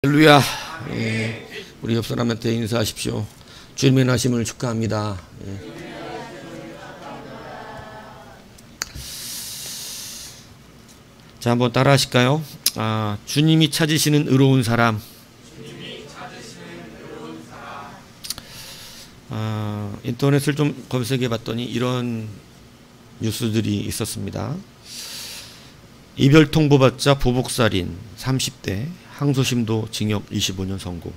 할렐루야. 우리 옆 사람한테 인사하십시오. 주님의 나심을 축하합니다. 자, 한번 따라 하실까요? 주님이 찾으시는 의로운 사람. 인터넷을 좀 검색해 봤더니 이런 뉴스들이 있었습니다. 이별 통보받자 보복살인 30대, 항소심도 징역 25년 선고.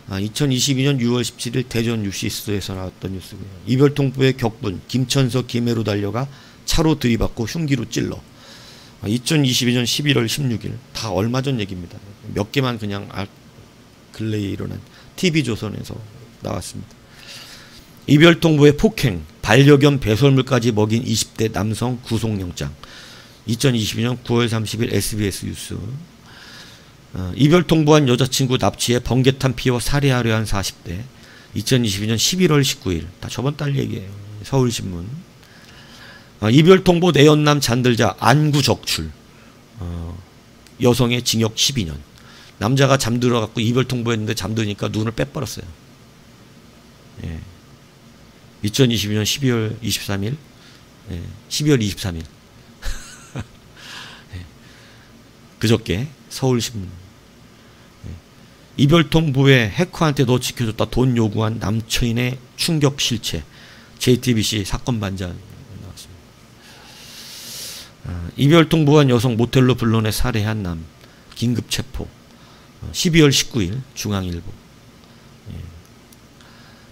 2022년 6월 17일 대전 UCS에서 나왔던 뉴스고요. 이별 통보의 격분, 김천석, 김해로 달려가 차로 들이받고 흉기로 찔러. 2022년 11월 16일, 다 얼마 전 얘기입니다. 몇 개만 그냥 근래에 일어난 TV조선에서 나왔습니다. 이별 통보의 폭행, 반려견 배설물까지 먹인 20대 남성 구속영장. 2022년 9월 30일 SBS 뉴스. 이별 통보한 여자친구 납치해 번개탄 피워 살해하려 한 40대. 2022년 11월 19일. 다 저번 달 얘기예요. 서울신문. 이별 통보 내연남 잔들자 안구 적출. 여성의 징역 12년. 남자가 잠들어 갖고 이별 통보했는데 잠드니까 눈을 빼버렸어요. 2022년 12월 23일. 12월 23일. 그저께 서울신문. 이별 통보에 해커한테 너 지켜줬다 돈 요구한 남처인의 충격 실체. JTBC 사건 반장 나왔습니다. 이별 통보한 여성 모텔로 불러내 살해한 남 긴급 체포. 12월 19일 중앙일보.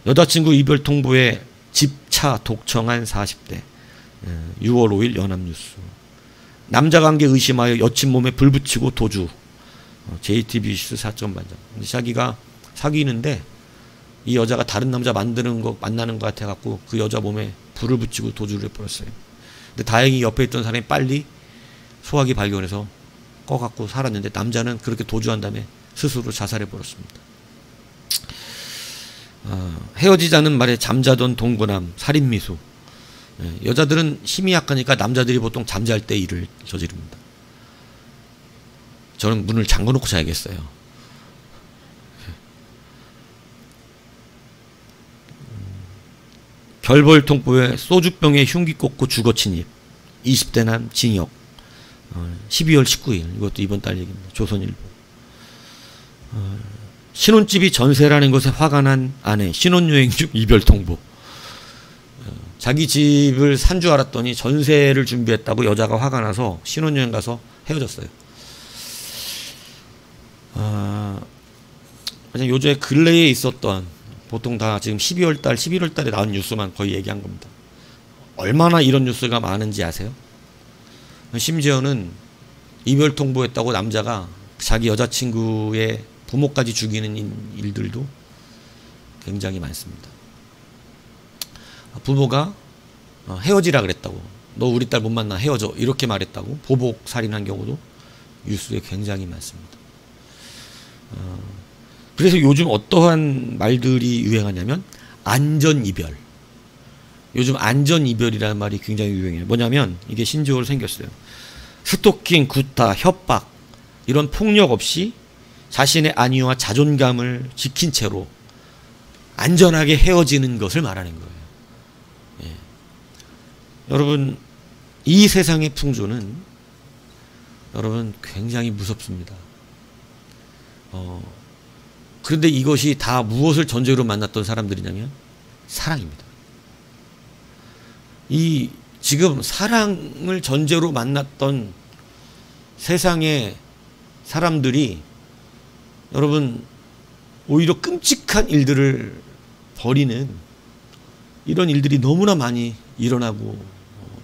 여자친구 이별 통보에 집차 독청한 40대. 6월 5일 연합뉴스. 남자관계 의심하여 여친 몸에 불 붙이고 도주. JTBC 사건 반장. 자기가 사귀는데 이 여자가 다른 남자 만나는 것 같아갖고 그 여자 몸에 불을 붙이고 도주를 해버렸어요. 근데 다행히 옆에 있던 사람이 빨리 소화기 발견해서 꺼갖고 살았는데 남자는 그렇게 도주한 다음에 스스로 자살해버렸습니다. 헤어지자는 말에 잠자던 동거남 살인미수. 여자들은 힘이 약하니까 남자들이 보통 잠잘 때 일을 저지릅니다. 저는 문을 잠궈놓고 자야겠어요. 별벌 통보에 소주병에 흉기 꽂고 주거 침입. 20대 남 징역. 12월 19일. 이것도 이번 달 얘기입니다. 조선일보. 신혼집이 전세라는 것에 화가 난 아내. 신혼여행 중 이별 통보. 자기 집을 산 줄 알았더니 전세를 준비했다고 여자가 화가 나서 신혼여행 가서 헤어졌어요. 요즘에 근래에 있었던, 보통 다 지금 12월 달에 나온 뉴스만 거의 얘기한 겁니다. 얼마나 이런 뉴스가 많은지 아세요? 심지어는 이별 통보했다고 남자가 자기 여자친구의 부모까지 죽이는 일들도 굉장히 많습니다. 부모가 헤어지라 그랬다고, 너 우리 딸 못 만나 헤어져, 이렇게 말했다고 보복 살인한 경우도 뉴스에 굉장히 많습니다. 그래서 요즘 어떠한 말들이 유행하냐면 안전이별. 요즘 안전이별이라는 말이 굉장히 유행해요. 뭐냐면 이게 신조어로 생겼어요. 스토킹, 구타, 협박 이런 폭력 없이 자신의 안위와 자존감을 지킨 채로 안전하게 헤어지는 것을 말하는 거예요. 여러분, 이 세상의 풍조는 여러분 굉장히 무섭습니다. 그런데 이것이 다 무엇을 전제로 만났던 사람들이냐면 사랑입니다. 이 지금 사랑을 전제로 만났던 세상의 사람들이 여러분 오히려 끔찍한 일들을 벌이는 이런 일들이 너무나 많이 일어나고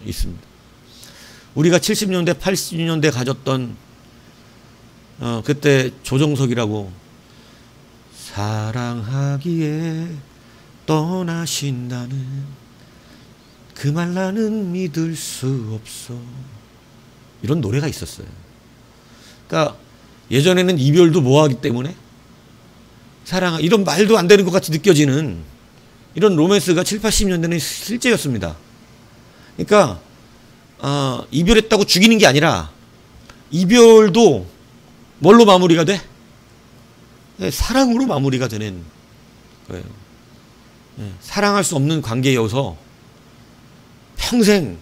있습니다. 우리가 70년대 80년대 가졌던 그때 조정석이라고 사랑하기에 떠나신다는 그 말 나는 믿을 수 없어, 이런 노래가 있었어요. 그러니까 예전에는 이별도 뭐하기 때문에 이런 말도 안 되는 것 같이 느껴지는 이런 로맨스가 7, 80년대는 실제였습니다. 그러니까 이별했다고 죽이는 게 아니라 이별도 뭘로 마무리가 돼? 사랑으로 마무리가 되는 거예요. 사랑할 수 없는 관계여서 평생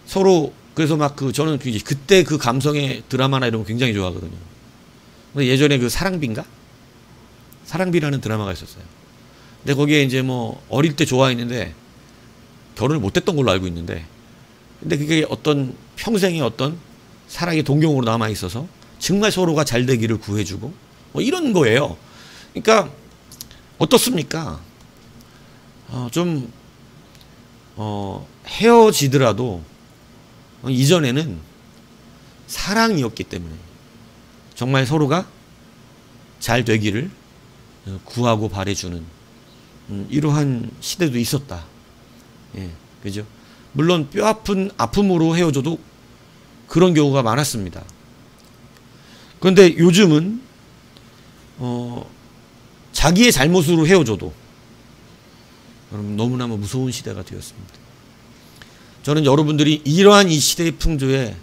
서로, 그래서 막 저는 그때 그 감성의 드라마나 이런 거 굉장히 좋아하거든요. 예전에 그 사랑비인가? 사랑비라는 드라마가 있었어요. 근데 거기에 이제 뭐 어릴 때 좋아했는데 결혼을 못했던 걸로 알고 있는데, 근데 그게 어떤 평생의 어떤 사랑의 동경으로 남아 있어서 정말 서로가 잘 되기를 구해주고 뭐 이런 거예요. 그러니까 어떻습니까? 헤어지더라도 이전에는 사랑이었기 때문에 정말 서로가 잘 되기를 구하고 바래주는 이러한 시대도 있었다. 예, 그죠? 물론 뼈 아픈 아픔으로 헤어져도 그런 경우가 많았습니다. 그런데 요즘은 자기의 잘못으로 헤어져도 너무나 무서운 시대가 되었습니다. 저는 여러분들이 이러한 이 시대의 풍조에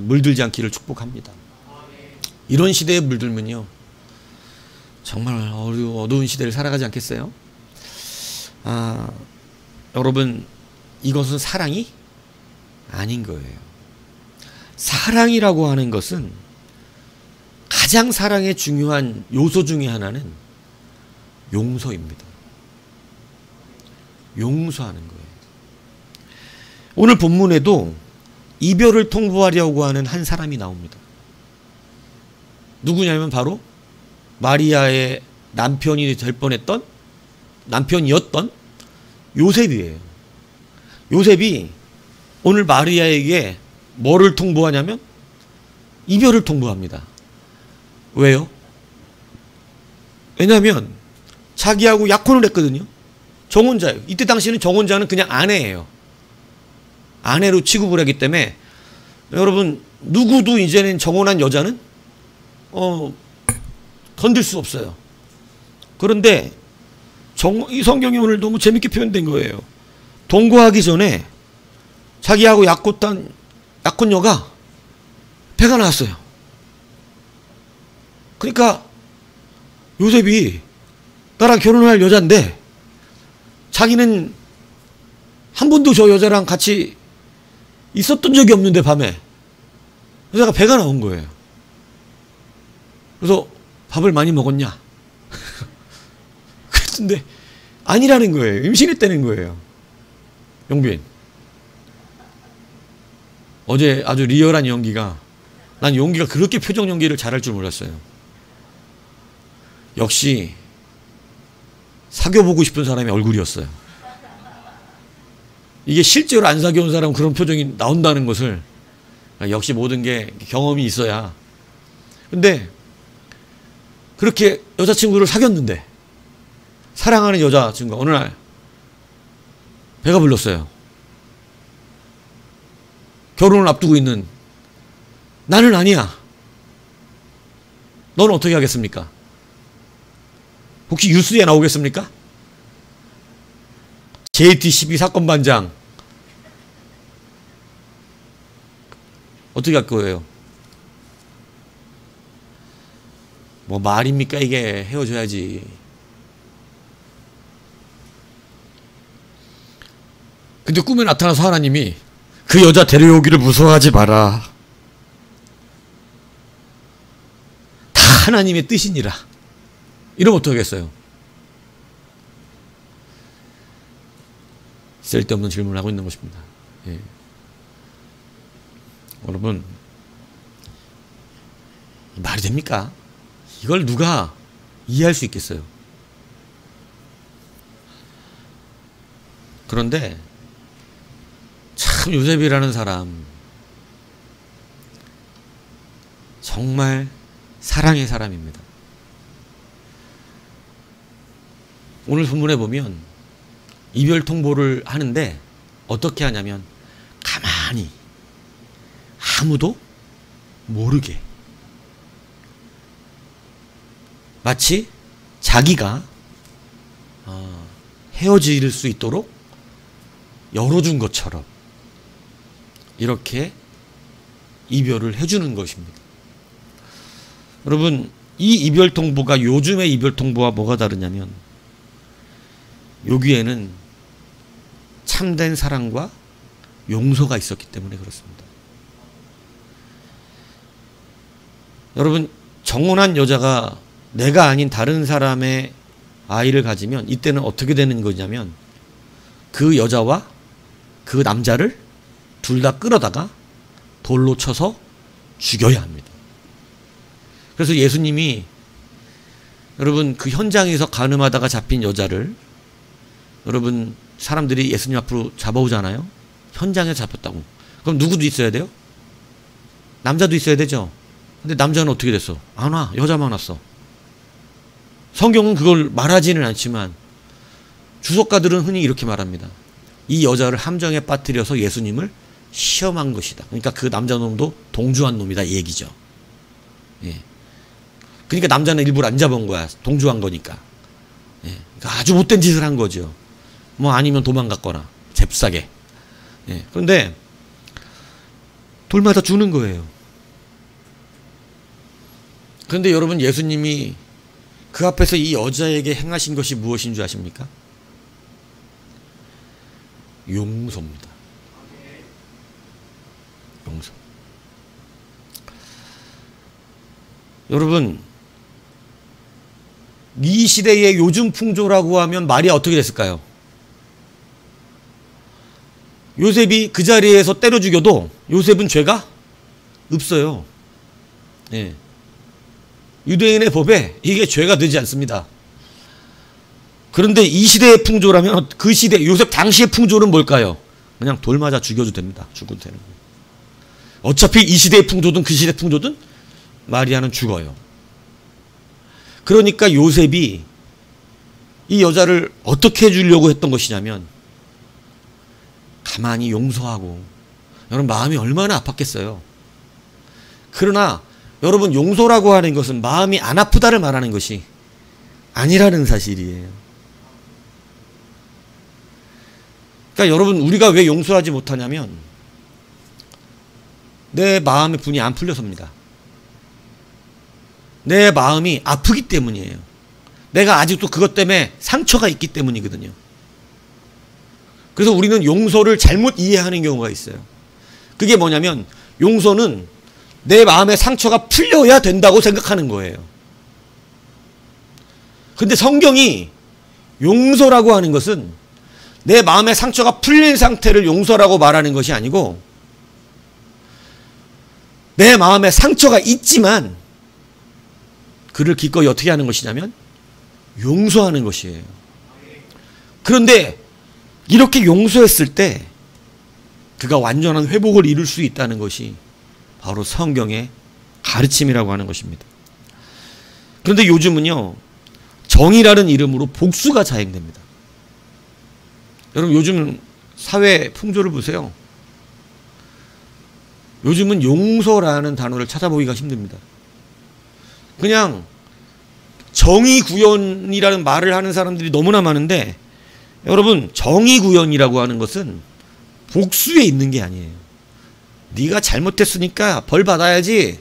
물들지 않기를 축복합니다. 이런 시대에 물들면요 정말 어두운 시대를 살아가지 않겠어요? 여러분, 이것은 사랑이 아닌 거예요. 사랑이라고 하는 것은 가장 사랑의 중요한 요소 중에 하나는 용서입니다. 용서하는 거예요. 오늘 본문에도 이별을 통보하려고 하는 한 사람이 나옵니다. 누구냐면 바로 마리아의 남편이 될 뻔했던, 남편이었던 요셉이에요. 요셉이 오늘 마리아에게 뭐를 통보하냐면 이별을 통보합니다. 왜요? 왜냐하면 자기하고 약혼을 했거든요. 정혼자예요. 이때 당시에는 정혼자는 그냥 아내예요. 아내로 취급을 하기 때문에 여러분, 누구도 이제는 정혼한 여자는 건들 수 없어요. 그런데 이 성경이 오늘 너무 재밌게 표현된 거예요. 동거하기 전에 자기하고 약혼녀가 배가 나왔어요. 그러니까 요셉이 나랑 결혼할 여자인데 자기는 한 번도 저 여자랑 같이 있었던 적이 없는데 밤에 여자가 배가 나온 거예요. 그래서 밥을 많이 먹었냐? 그랬는데 아니라는 거예요. 임신했다는 거예요. 영빈, 어제 아주 리얼한 연기가, 난 연기가 그렇게 표정 연기를 잘할 줄 몰랐어요. 역시 사귀어보고 싶은 사람의 얼굴이었어요. 이게 실제로 안 사귀어온 사람은 그런 표정이 나온다는 것을, 역시 모든 게 경험이 있어야. 근데 그렇게 여자친구를 사귀었는데, 사랑하는 여자친구가 어느 날 배가 불렀어요. 결혼을 앞두고 있는 나는 아니야. 너는 어떻게 하겠습니까? 혹시 뉴스에 나오겠습니까? JT12 사건 반장 어떻게 할 거예요? 뭐 말입니까 이게? 헤어져야지. 근데 꿈에 나타나서 하나님이 그 여자 데려오기를 무서워하지 마라. 다 하나님의 뜻이니라. 이러면 어떡하겠어요? 쓸데없는 질문을 하고 있는 것입니다. 예. 여러분, 말이 됩니까? 이걸 누가 이해할 수 있겠어요? 그런데 참 요셉이라는 사람 정말 사랑의 사람입니다. 오늘 본문에 보면 이별 통보를 하는데 어떻게 하냐면 가만히 아무도 모르게, 마치 자기가 헤어질 수 있도록 열어준 것처럼 이렇게 이별을 해주는 것입니다. 여러분, 이 이별통보가 요즘의 이별통보와 뭐가 다르냐면 여기에는 참된 사랑과 용서가 있었기 때문에 그렇습니다. 여러분, 정혼한 여자가 내가 아닌 다른 사람의 아이를 가지면 이때는 어떻게 되는 거냐면 그 여자와 그 남자를 둘 다 끌어다가 돌로 쳐서 죽여야 합니다. 그래서 예수님이 여러분 그 현장에서 간음하다가 잡힌 여자를 여러분 사람들이 예수님 앞으로 잡아오잖아요. 현장에 잡혔다고. 그럼 누구도 있어야 돼요? 남자도 있어야 되죠. 근데 남자는 어떻게 됐어? 안 와. 여자만 왔어. 성경은 그걸 말하지는 않지만 주석가들은 흔히 이렇게 말합니다. 이 여자를 함정에 빠뜨려서 예수님을 시험한 것이다. 그러니까 그 남자놈도 동조한 놈이다 이 얘기죠. 예. 그러니까 남자는 일부러 안 잡은 거야. 동조한 거니까. 예. 그러니까 아주 못된 짓을 한 거죠. 뭐 아니면 도망갔거나 잽싸게. 예. 그런데 돌마다 주는 거예요. 그런데 여러분 예수님이 그 앞에서 이 여자에게 행하신 것이 무엇인 줄 아십니까? 용서입니다. 용서. 여러분 이 시대의 요즘 풍조라고 하면 말이 어떻게 됐을까요? 요셉이 그 자리에서 때려 죽여도 요셉은 죄가 없어요. 예. 유대인의 법에 이게 죄가 되지 않습니다. 그런데 이 시대의 풍조라면 그 시대 요셉 당시의 풍조는 뭘까요? 그냥 돌 맞아 죽여도 됩니다. 죽어도 되는 거예요. 어차피 이 시대의 풍조든 그 시대의 풍조든 마리아는 죽어요. 그러니까 요셉이 이 여자를 어떻게 해주려고 했던 것이냐면 가만히 용서하고. 여러분 마음이 얼마나 아팠겠어요. 그러나 여러분 용서라고 하는 것은 마음이 안 아프다를 말하는 것이 아니라는 사실이에요. 그러니까 여러분 우리가 왜 용서하지 못하냐면 내 마음의 분이 안 풀려서입니다. 내 마음이 아프기 때문이에요. 내가 아직도 그것 때문에 상처가 있기 때문이거든요. 그래서 우리는 용서를 잘못 이해하는 경우가 있어요. 그게 뭐냐면 용서는 내 마음의 상처가 풀려야 된다고 생각하는 거예요. 근데 성경이 용서라고 하는 것은 내 마음의 상처가 풀린 상태를 용서라고 말하는 것이 아니고 내 마음에 상처가 있지만 그를 기꺼이 어떻게 하는 것이냐면 용서하는 것이에요. 그런데 이렇게 용서했을 때 그가 완전한 회복을 이룰 수 있다는 것이 바로 성경의 가르침이라고 하는 것입니다. 그런데 요즘은요 정의라는 이름으로 복수가 자행됩니다. 여러분 요즘 사회 풍조를 보세요. 요즘은 용서라는 단어를 찾아보기가 힘듭니다. 그냥 정의구현이라는 말을 하는 사람들이 너무나 많은데 여러분 정의구현이라고 하는 것은 복수에 있는 게 아니에요. 네가 잘못했으니까 벌 받아야지.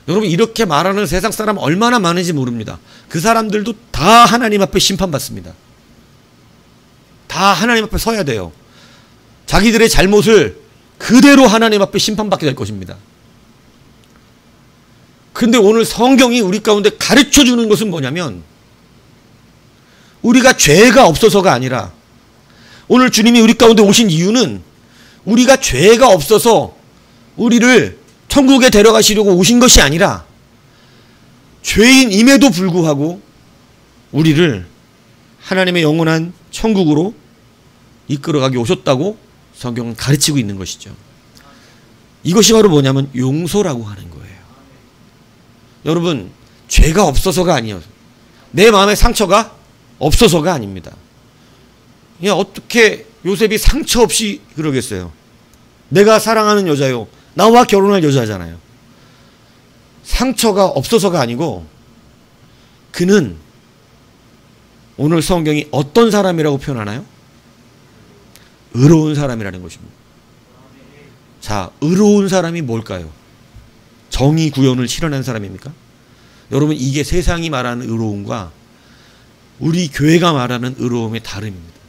여러분 이렇게 말하는 세상 사람 얼마나 많은지 모릅니다. 그 사람들도 다 하나님 앞에 심판받습니다. 다 하나님 앞에 서야 돼요. 자기들의 잘못을 그대로 하나님 앞에 심판받게 될 것입니다. 그런데 오늘 성경이 우리 가운데 가르쳐주는 것은 뭐냐면 우리가 죄가 없어서가 아니라 오늘 주님이 우리 가운데 오신 이유는 우리가 죄가 없어서 우리를 천국에 데려가시려고 오신 것이 아니라 죄인임에도 불구하고 우리를 하나님의 영원한 천국으로 이끌어가게 오셨다고 성경은 가르치고 있는 것이죠. 이것이 바로 뭐냐면 용서라고 하는 거예요. 여러분 죄가 없어서가 아니에요. 내 마음에 상처가 없어서가 아닙니다. 어떻게 요셉이 상처 없이 그러겠어요. 내가 사랑하는 여자요. 나와 결혼할 여자잖아요. 상처가 없어서가 아니고 그는 오늘 성경이 어떤 사람이라고 표현하나요? 의로운 사람이라는 것입니다. 자, 의로운 사람이 뭘까요? 정의 구현을 실현한 사람입니까? 여러분, 이게 세상이 말하는 의로움과 우리 교회가 말하는 의로움의 다름입니다.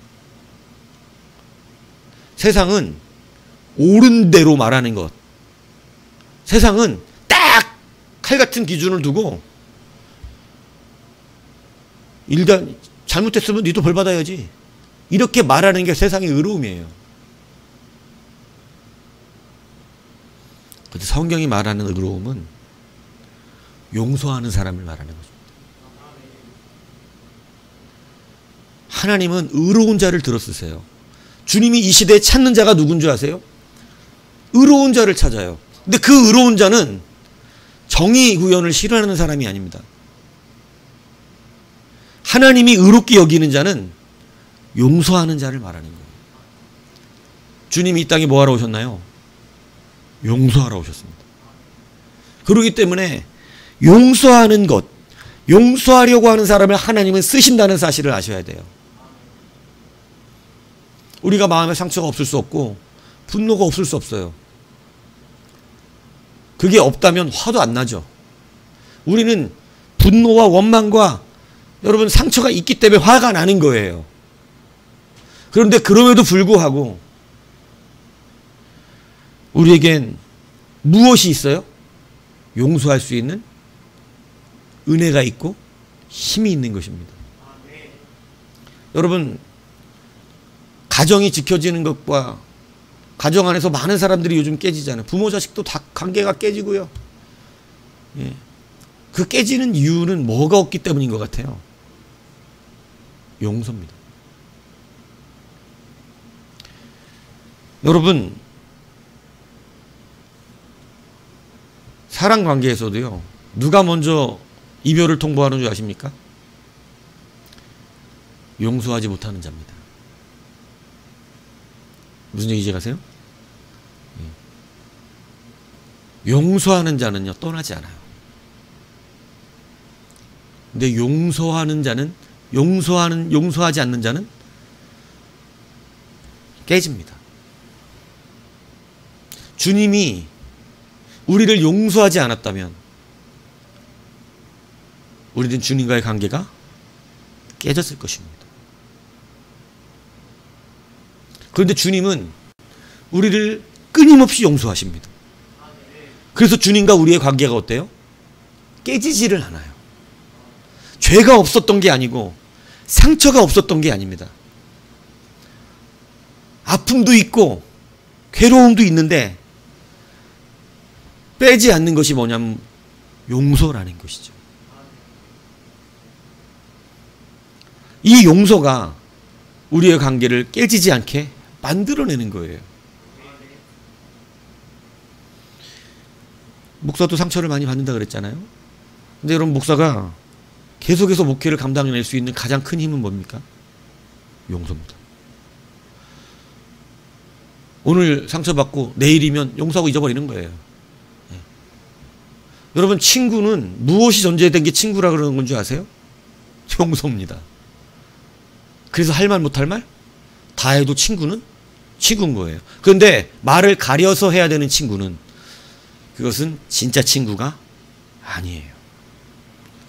세상은 옳은 대로 말하는 것. 세상은 딱 칼 같은 기준을 두고 일단 잘못했으면 니도 벌 받아야지. 이렇게 말하는 게 세상의 의로움이에요. 그런데 성경이 말하는 의로움은 용서하는 사람을 말하는 거죠. 하나님은 의로운 자를 들어 쓰세요. 주님이 이 시대에 찾는 자가 누군 줄 아세요? 의로운 자를 찾아요. 근데 그 의로운 자는 정의 구현을 싫어하는 사람이 아닙니다. 하나님이 의롭게 여기는 자는 용서하는 자를 말하는 거예요. 주님이 이 땅에 뭐하러 오셨나요? 용서하러 오셨습니다. 그렇기 때문에 용서하는 것, 용서하려고 하는 사람을 하나님은 쓰신다는 사실을 아셔야 돼요. 우리가 마음에 상처가 없을 수 없고 분노가 없을 수 없어요. 그게 없다면 화도 안 나죠. 우리는 분노와 원망과 여러분 상처가 있기 때문에 화가 나는 거예요. 그런데 그럼에도 불구하고 우리에겐 무엇이 있어요? 용서할 수 있는 은혜가 있고 힘이 있는 것입니다. 여러분, 가정이 지켜지는 것과 가정 안에서 많은 사람들이 요즘 깨지잖아요. 부모 자식도 다 관계가 깨지고요. 예. 그 깨지는 이유는 뭐가 없기 때문인 것 같아요? 용서입니다. 여러분, 사랑 관계에서도요, 누가 먼저 이별을 통보하는 줄 아십니까? 용서하지 못하는 자입니다. 무슨 얘기인지 아세요? 용서하는 자는요, 떠나지 않아요. 근데 용서하는 자는, 용서하지 않는 자는 깨집니다. 주님이 우리를 용서하지 않았다면 우리는 주님과의 관계가 깨졌을 것입니다. 그런데 주님은 우리를 끊임없이 용서하십니다. 그래서 주님과 우리의 관계가 어때요? 깨지지를 않아요. 죄가 없었던 게 아니고 상처가 없었던 게 아닙니다. 아픔도 있고 괴로움도 있는데 빼지 않는 것이 뭐냐면 용서라는 것이죠. 이 용서가 우리의 관계를 깨지지 않게 만들어내는 거예요. 목사도 상처를 많이 받는다 그랬잖아요. 근데 여러분, 목사가 계속해서 목회를 감당해낼 수 있는 가장 큰 힘은 뭡니까? 용서입니다. 오늘 상처받고 내일이면 용서하고 잊어버리는 거예요. 네. 여러분, 친구는 무엇이 전제된 게 친구라 그러는 건 줄 아세요? 용서입니다. 그래서 할 말 못할 말? 다 해도 친구는 친구인 거예요. 그런데 말을 가려서 해야 되는 친구는 그것은 진짜 친구가 아니에요.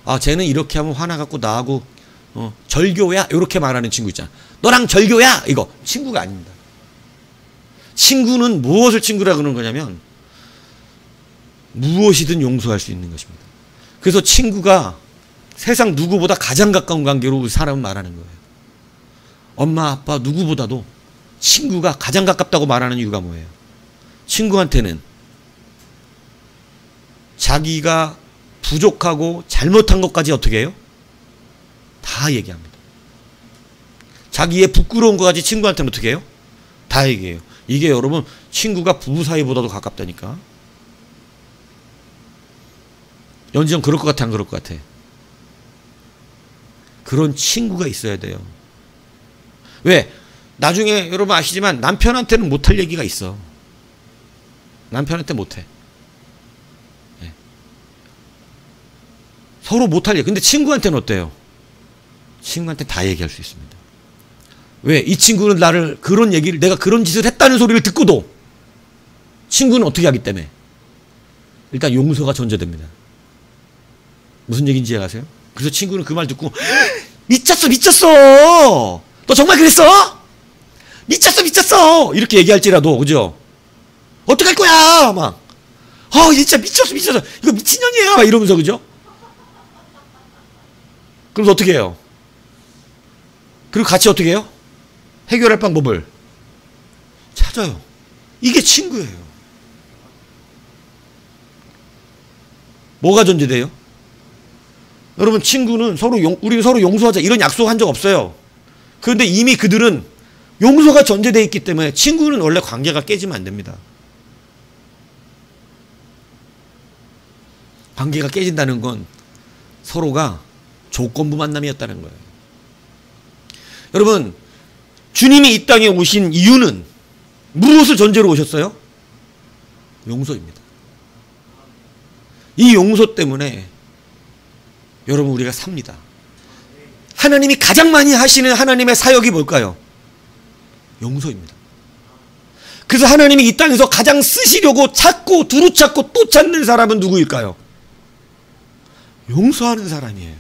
아, 쟤는 이렇게 하면 화나갖고 나하고 절교야? 이렇게 말하는 친구 있잖아. 너랑 절교야? 이거 친구가 아닙니다. 친구는 무엇을 친구라 그러는 거냐면 무엇이든 용서할 수 있는 것입니다. 그래서 친구가 세상 누구보다 가장 가까운 관계로 우리 사람은 말하는 거예요. 엄마, 아빠 누구보다도 친구가 가장 가깝다고 말하는 이유가 뭐예요? 친구한테는 자기가 부족하고 잘못한 것까지 어떻게 해요? 다 얘기합니다. 자기의 부끄러운 것까지 친구한테는 어떻게 해요? 다 얘기해요. 이게 여러분, 친구가 부부 사이보다도 가깝다니까. 연지형 그럴 것 같아, 안 그럴 것 같아? 그런 친구가 있어야 돼요. 왜? 나중에 여러분 아시지만 남편한테는 못할 얘기가 있어. 남편한테 못해. 네. 서로 못할 얘기. 근데 친구한테는 어때요? 친구한테 다 얘기할 수 있습니다. 왜? 이 친구는 나를 그런 얘기를, 내가 그런 짓을 했다는 소리를 듣고도 친구는 어떻게 하기 때문에? 일단 용서가 전제됩니다. 무슨 얘기인지 아세요? 그래서 친구는 그 말 듣고 미쳤어 미쳤어 너 정말 그랬어? 미쳤어 미쳤어 이렇게 얘기할지라도 그죠? 어떡할 거야 막 진짜 미쳤어 미쳤어 이거 미친년이야 막 이러면서 그죠? 그럼 어떻게 해요? 그리고 같이 어떻게 해요? 해결할 방법을 찾아요. 이게 친구예요. 뭐가 전제돼요? 여러분 친구는 우리는 서로 용서하자 이런 약속한 적 없어요. 그런데 이미 그들은 용서가 전제되어 있기 때문에 친구는 원래 관계가 깨지면 안 됩니다. 관계가 깨진다는 건 서로가 조건부 만남이었다는 거예요. 여러분 주님이 이 땅에 오신 이유는 무엇을 전제로 오셨어요? 용서입니다. 이 용서 때문에 여러분 우리가 삽니다. 하나님이 가장 많이 하시는 하나님의 사역이 뭘까요? 용서입니다. 그래서 하나님이 이 땅에서 가장 쓰시려고 찾고 두루 찾고 또 찾는 사람은 누구일까요? 용서하는 사람이에요.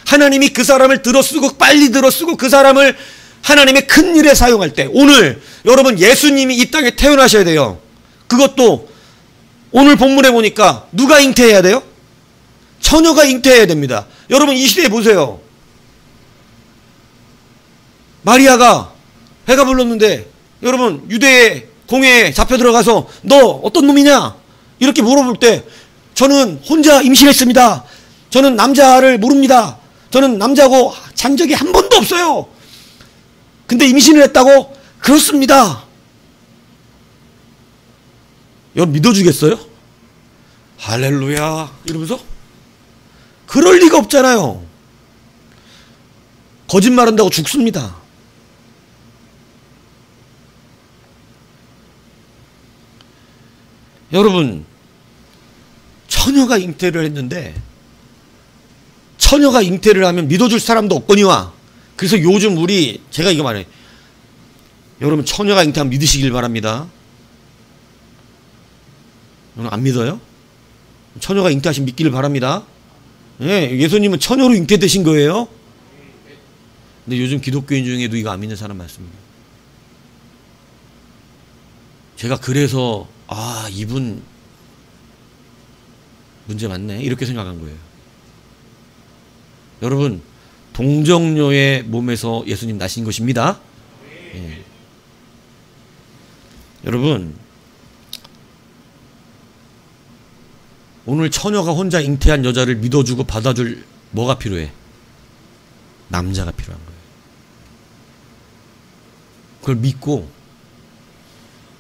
하나님이 그 사람을 들어쓰고 빨리 들어쓰고 그 사람을 하나님의 큰 일에 사용할 때 오늘 여러분 예수님이 이 땅에 태어나셔야 돼요. 그것도 오늘 본문에 보니까 누가 잉태해야 돼요? 처녀가 잉태해야 됩니다. 여러분 이 시대에 보세요. 마리아가 배가 불렀는데 여러분 유대의 공회에 잡혀 들어가서 너 어떤 놈이냐? 이렇게 물어볼 때 저는 혼자 임신했습니다. 저는 남자를 모릅니다. 저는 남자고 잔 적이 한 번도 없어요. 근데 임신을 했다고? 그렇습니다. 여러분 믿어주겠어요? 할렐루야 이러면서? 그럴 리가 없잖아요. 거짓말한다고 죽습니다. 여러분 처녀가 잉태를 했는데 처녀가 잉태를 하면 믿어줄 사람도 없거니와 그래서 요즘 제가 이거 말해 여러분 처녀가 잉태하면 믿으시길 바랍니다. 여러분 안 믿어요? 처녀가 잉태하시면 믿기를 바랍니다. 예, 예수님은 처녀로 잉태되신 거예요. 근데 요즘 기독교인 중에도 이거 안 믿는 사람 많습니다. 제가 그래서 이분 문제 많네 이렇게 생각한 거예요. 여러분 동정녀의 몸에서 예수님 나신 것입니다. 예. 여러분 오늘 처녀가 혼자 잉태한 여자를 믿어주고 받아줄 뭐가 필요해? 남자가 필요한 거예요. 그걸 믿고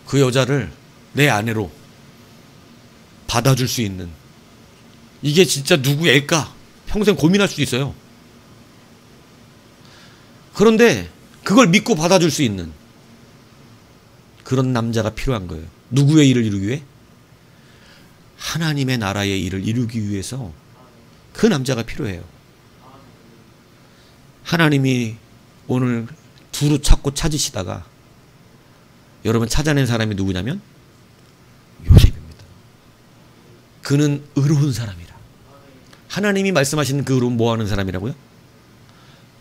그 여자를 내 아내로 받아줄 수 있는 이게 진짜 누구 애일까? 평생 고민할 수도 있어요. 그런데 그걸 믿고 받아줄 수 있는 그런 남자가 필요한 거예요. 누구의 일을 이루기 위해? 하나님의 나라의 일을 이루기 위해서 그 남자가 필요해요. 하나님이 오늘 두루 찾고 찾으시다가 여러분 찾아낸 사람이 누구냐면 요셉입니다. 그는 의로운 사람이라. 하나님이 말씀하시는 그 의로운 뭐 하는 사람이라고요?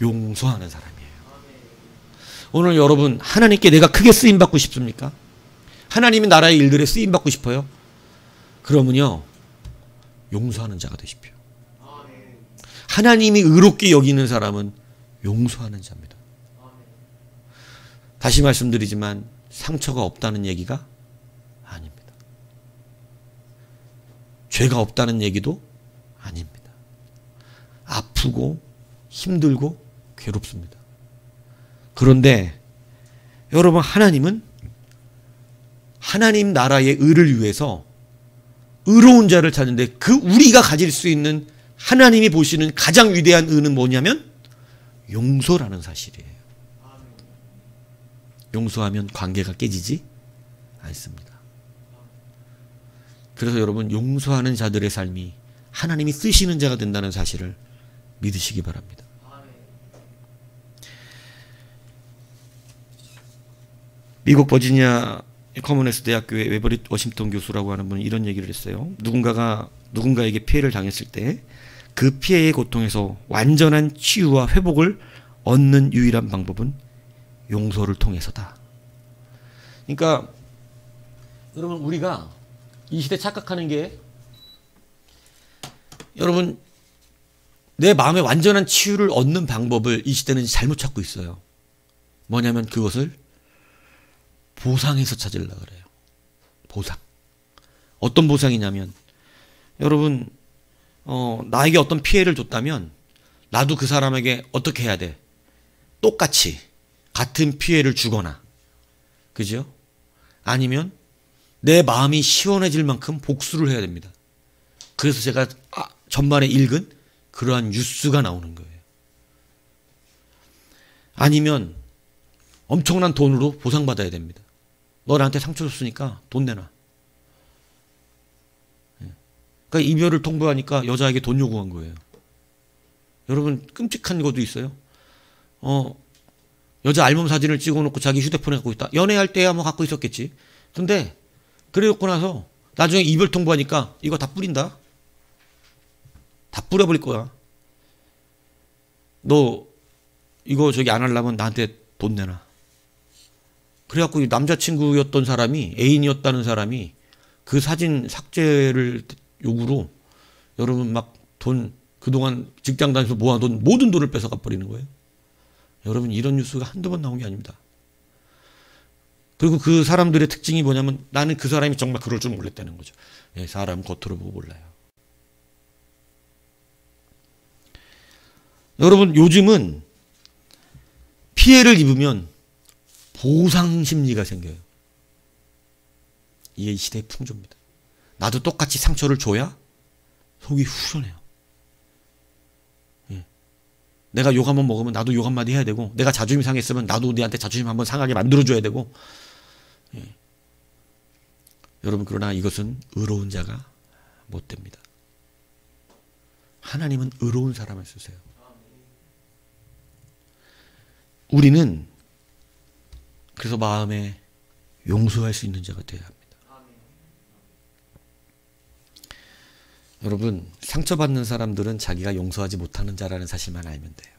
용서하는 사람이에요. 오늘 여러분 하나님께 내가 크게 쓰임받고 싶습니까? 하나님의 나라의 일들에 쓰임받고 싶어요? 그러면요 용서하는 자가 되십시오. 하나님이 의롭게 여기는 사람은 용서하는 자입니다. 다시 말씀드리지만 상처가 없다는 얘기가 아닙니다. 죄가 없다는 얘기도 아닙니다. 아프고 힘들고 괴롭습니다. 그런데 여러분 하나님은 하나님 나라의 의를 위해서 의로운 자를 찾는데 그 우리가 가질 수 있는 하나님이 보시는 가장 위대한 의는 뭐냐면 용서라는 사실이에요. 용서하면 관계가 깨지지 않습니다. 그래서 여러분 용서하는 자들의 삶이 하나님이 쓰시는 자가 된다는 사실을 믿으시기 바랍니다. 미국 버지니아에 커먼웰스 대학교의 웨버리 워싱턴 교수라고 하는 분이 이런 얘기를 했어요. 누군가가 누군가에게 피해를 당했을 때 그 피해의 고통에서 완전한 치유와 회복을 얻는 유일한 방법은 용서를 통해서다. 그러니까 여러분, 우리가 이 시대 착각하는 게, 여러분, 내 마음의 완전한 치유를 얻는 방법을 이 시대는 잘못 찾고 있어요. 뭐냐면 그것을 보상에서 찾으려고 그래요. 보상. 어떤 보상이냐면, 여러분, 나에게 어떤 피해를 줬다면 나도 그 사람에게 어떻게 해야 돼? 똑같이 같은 피해를 주거나, 그죠? 아니면 내 마음이 시원해질 만큼 복수를 해야 됩니다. 그래서 제가 전반에 읽은 그러한 뉴스가 나오는 거예요. 아니면 엄청난 돈으로 보상받아야 됩니다. 너 나한테 상처 줬으니까 돈 내놔. 그러니까 이별을 통보하니까 여자에게 돈 요구한 거예요. 여러분, 끔찍한 것도 있어요. 여자 알몸 사진을 찍어놓고 자기 휴대폰에 갖고 있다. 연애할 때야 뭐 갖고 있었겠지. 근데 그래놓고 나서 나중에 이별 통보하니까 이거 다 뿌린다. 다 뿌려버릴 거야. 너 이거 저기 안 하려면 나한테 돈 내놔. 그래갖고 남자친구였던 사람이, 애인이었다는 사람이 그 사진 삭제를 요구로 여러분 막 돈, 그동안 직장 다니면서 모아둔 모든 돈을 뺏어가 버리는 거예요. 여러분, 이런 뉴스가 한두 번 나온 게 아닙니다. 그리고 그 사람들의 특징이 뭐냐면 나는 그 사람이 정말 그럴 줄 몰랐다는 거죠. 예, 사람 겉으로 보고 몰라요. 여러분, 요즘은 피해를 입으면 보상 심리가 생겨요. 이게 이 시대의 풍조입니다. 나도 똑같이 상처를 줘야 속이 후련해요. 예. 내가 욕 한번 먹으면 나도 욕 한마디 해야 되고, 내가 자존심 상했으면 나도 너한테 자존심 한번 상하게 만들어줘야 되고. 예. 여러분, 그러나 이것은 의로운 자가 못 됩니다. 하나님은 의로운 사람을 쓰세요. 우리는 그래서 마음에 용서할 수 있는 자가 되어야 합니다. 여러분, 상처받는 사람들은 자기가 용서하지 못하는 자라는 사실만 알면 돼요.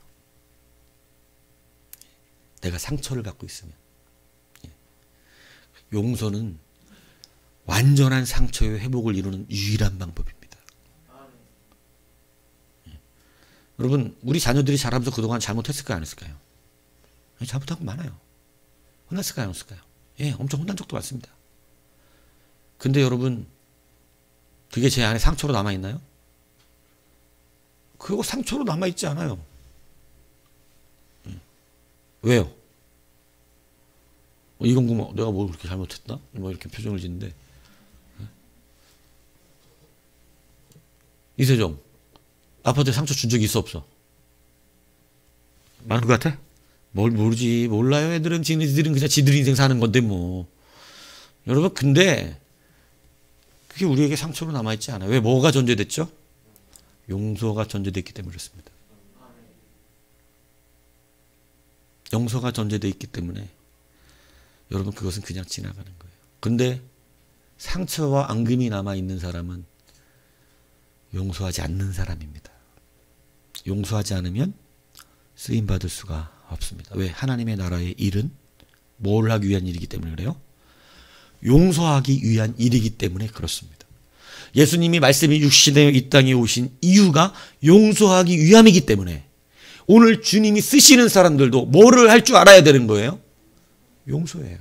내가 상처를 갖고 있으면. 용서는 완전한 상처의 회복을 이루는 유일한 방법입니다. 여러분, 우리 자녀들이 자라면서 그동안 잘못했을까요? 안 했을까요? 잘못한 거 많아요. 혼났을까요? 안 했을까요? 예, 엄청 혼난 적도 많습니다. 근데 여러분, 그게 제 안에 상처로 남아있나요? 그거 상처로 남아있지 않아요. 왜요? 이건 뭐 내가 뭘 그렇게 잘못했나? 뭐 이렇게 표정을 짓는데. 이세종, 아빠한테 상처 준 적이 있어, 없어? 많은 것 같아? 뭘 모르지. 몰라요. 애들은 지들은 그냥 지들 인생 사는 건데 뭐. 여러분, 근데 그게 우리에게 상처로 남아있지 않아요. 왜? 뭐가 전제됐죠? 용서가 전제됐기 때문에 그렇습니다. 용서가 전제되어 있기 때문에 여러분, 그것은 그냥 지나가는 거예요. 근데 상처와 앙금이 남아있는 사람은 용서하지 않는 사람입니다. 용서하지 않으면 쓰임받을 수가 없습니다. 왜? 하나님의 나라의 일은 뭘 하기 위한 일이기 때문에 그래요? 용서하기 위한 일이기 때문에 그렇습니다. 예수님이 말씀이 육신에 이 땅에 오신 이유가 용서하기 위함이기 때문에 오늘 주님이 쓰시는 사람들도 뭐를 할 줄 알아야 되는 거예요? 용서예요.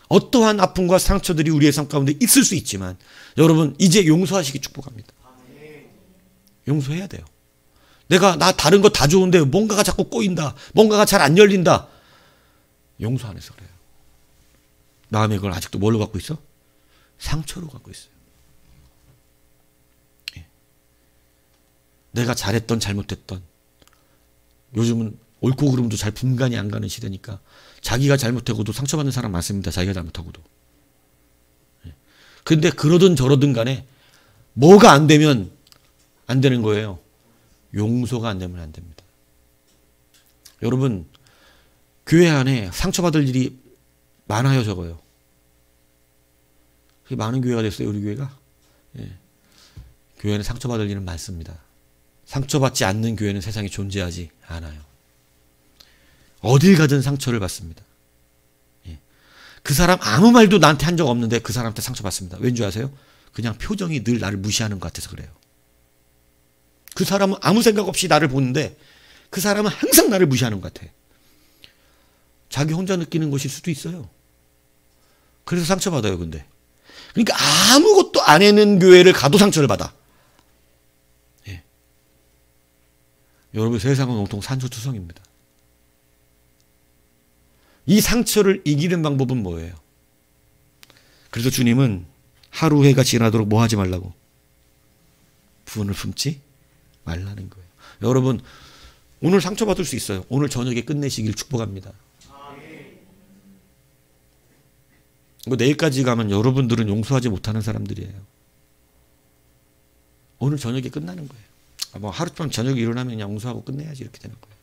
어떠한 아픔과 상처들이 우리의 삶 가운데 있을 수 있지만 여러분, 이제 용서하시기 축복합니다. 용서해야 돼요. 나 다른 거 다 좋은데 뭔가가 자꾸 꼬인다. 뭔가가 잘 안 열린다. 용서 안 해서 그래요. 마음에 그걸 아직도 뭘로 갖고 있어? 상처로 갖고 있어요. 예. 내가 잘했던 잘못했던, 요즘은 옳고 그름도 잘 분간이 안 가는 시대니까 자기가 잘못하고도 상처받는 사람 많습니다. 자기가 잘못하고도. 예. 근데 그러든 저러든 간에 뭐가 안 되면 안 되는 거예요? 용서가 안 되면 안 됩니다. 여러분, 교회 안에 상처받을 일이 많아요, 적어요? 그게 많은 교회가 됐어요, 우리 교회가? 예. 교회는 상처받을 일은 많습니다. 상처받지 않는 교회는 세상에 존재하지 않아요. 어딜 가든 상처를 받습니다. 예. 그 사람 아무 말도 나한테 한 적 없는데 그 사람한테 상처받습니다. 왠지 아세요? 그냥 표정이 늘 나를 무시하는 것 같아서 그래요. 그 사람은 아무 생각 없이 나를 보는데 그 사람은 항상 나를 무시하는 것 같아. 자기 혼자 느끼는 것일 수도 있어요. 그래서 상처받아요, 근데. 그러니까 아무것도 안 해는 교회를 가도 상처를 받아. 예. 여러분, 세상은 온통 산소투성입니다. 이 상처를 이기는 방법은 뭐예요? 그래서 주님은 하루 해가 지나도록 뭐 하지 말라고? 분을 품지 말라는 거예요. 여러분, 오늘 상처받을 수 있어요. 오늘 저녁에 끝내시길 축복합니다. 내일까지 가면 여러분들은 용서하지 못하는 사람들이에요. 오늘 저녁에 끝나는 거예요. 뭐 하룻밤 저녁에 일어나면 그냥 용서하고 끝내야지 이렇게 되는 거예요.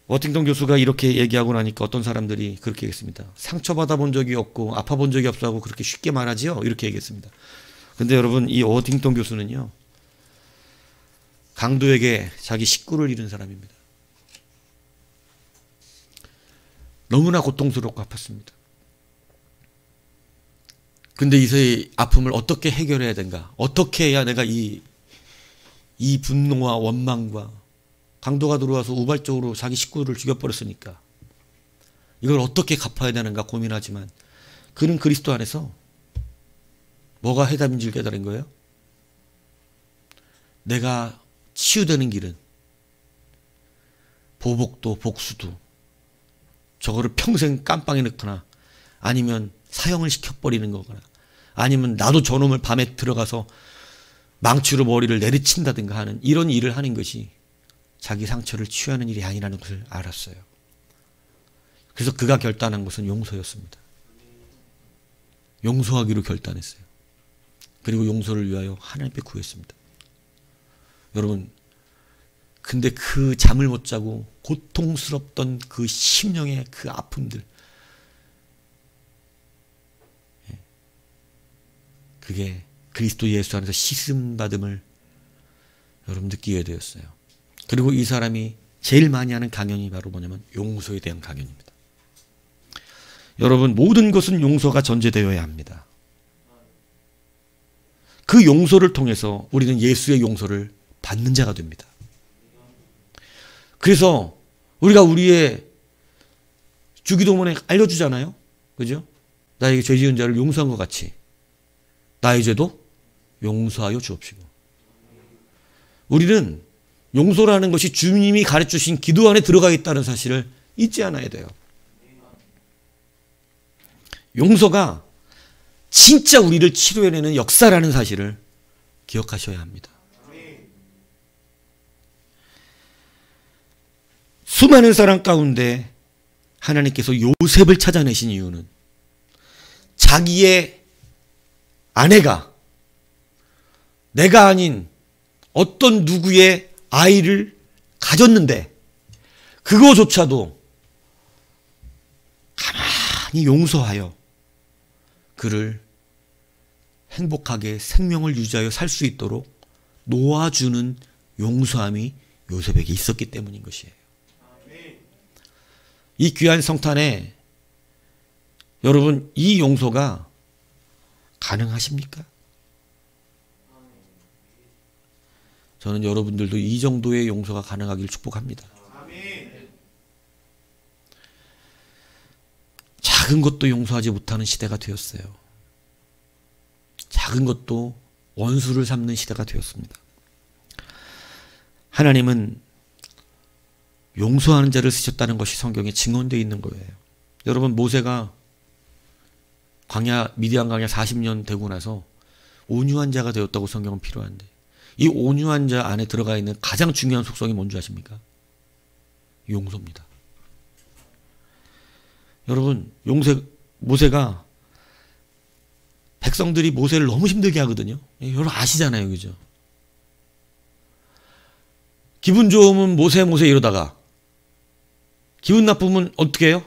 워팅턴 교수가 이렇게 얘기하고 나니까 어떤 사람들이 그렇게 얘기했습니다. 상처받아 본 적이 없고 아파 본 적이 없어 하고 그렇게 쉽게 말하지요? 이렇게 얘기했습니다. 근데 여러분, 이 워팅턴 교수는요, 강도에게 자기 식구를 잃은 사람입니다. 너무나 고통스럽고 아팠습니다. 근데 이 아픔을 어떻게 해결해야 된가? 어떻게 해야 내가 이 분노와 원망과 강도가 들어와서 우발적으로 자기 식구를 죽여버렸으니까 이걸 어떻게 갚아야 되는가 고민하지만 그는 그리스도 안에서 뭐가 해답인지를 깨달은 거예요? 내가 치유되는 길은 보복도 복수도 저거를 평생 깜빵에 넣거나 아니면 사형을 시켜버리는 거거나 아니면 나도 저놈을 밤에 들어가서 망치로 머리를 내리친다든가 하는 이런 일을 하는 것이 자기 상처를 치유하는 일이 아니라는 것을 알았어요. 그래서 그가 결단한 것은 용서였습니다. 용서하기로 결단했어요. 그리고 용서를 위하여 하나님 앞에 구했습니다. 여러분, 근데 그 잠을 못 자고 고통스럽던 그 심령의 그 아픔들, 그게 그리스도 예수 안에서 씻음받음을 여러분 느끼게 되었어요. 그리고 이 사람이 제일 많이 하는 강연이 바로 뭐냐면 용서에 대한 강연입니다. 여러분, 모든 것은 용서가 전제되어야 합니다. 그 용서를 통해서 우리는 예수의 용서를 받는 자가 됩니다. 그래서 우리가 우리의 주기도문에 알려주잖아요. 그죠? 나에게 죄 지은 자를 용서한 것 같이 나의 죄도 용서하여 주옵시고. 우리는 용서라는 것이 주님이 가르쳐주신 기도 안에 들어가 있다는 사실을 잊지 않아야 돼요. 용서가 진짜 우리를 치료해내는 역사라는 사실을 기억하셔야 합니다. 수많은 사람 가운데 하나님께서 요셉을 찾아내신 이유는 자기의 아내가 내가 아닌 어떤 누구의 아이를 가졌는데 그거조차도 가만히 용서하여 그를 행복하게 생명을 유지하여 살 수 있도록 놓아주는 용서함이 요셉에게 있었기 때문인 것이에요. 이 귀한 성탄에 여러분, 이 용서가 가능하십니까? 저는 여러분들도 이 정도의 용서가 가능하길 축복합니다. 작은 것도 용서하지 못하는 시대가 되었어요. 작은 것도 원수를 삼는 시대가 되었습니다. 하나님은 용서하는 자를 쓰셨다는 것이 성경에 증언되어 있는 거예요. 여러분, 모세가 미디안 광야 40년 되고 나서 온유한 자가 되었다고 성경은 필요한데 이 온유한 자 안에 들어가 있는 가장 중요한 속성이 뭔지 아십니까? 용서입니다. 여러분, 모세가 백성들이 모세를 너무 힘들게 하거든요. 여러분 아시잖아요. 그죠? 기분 좋으면 모세 이러다가 기분 나쁘면 어떻게 해요?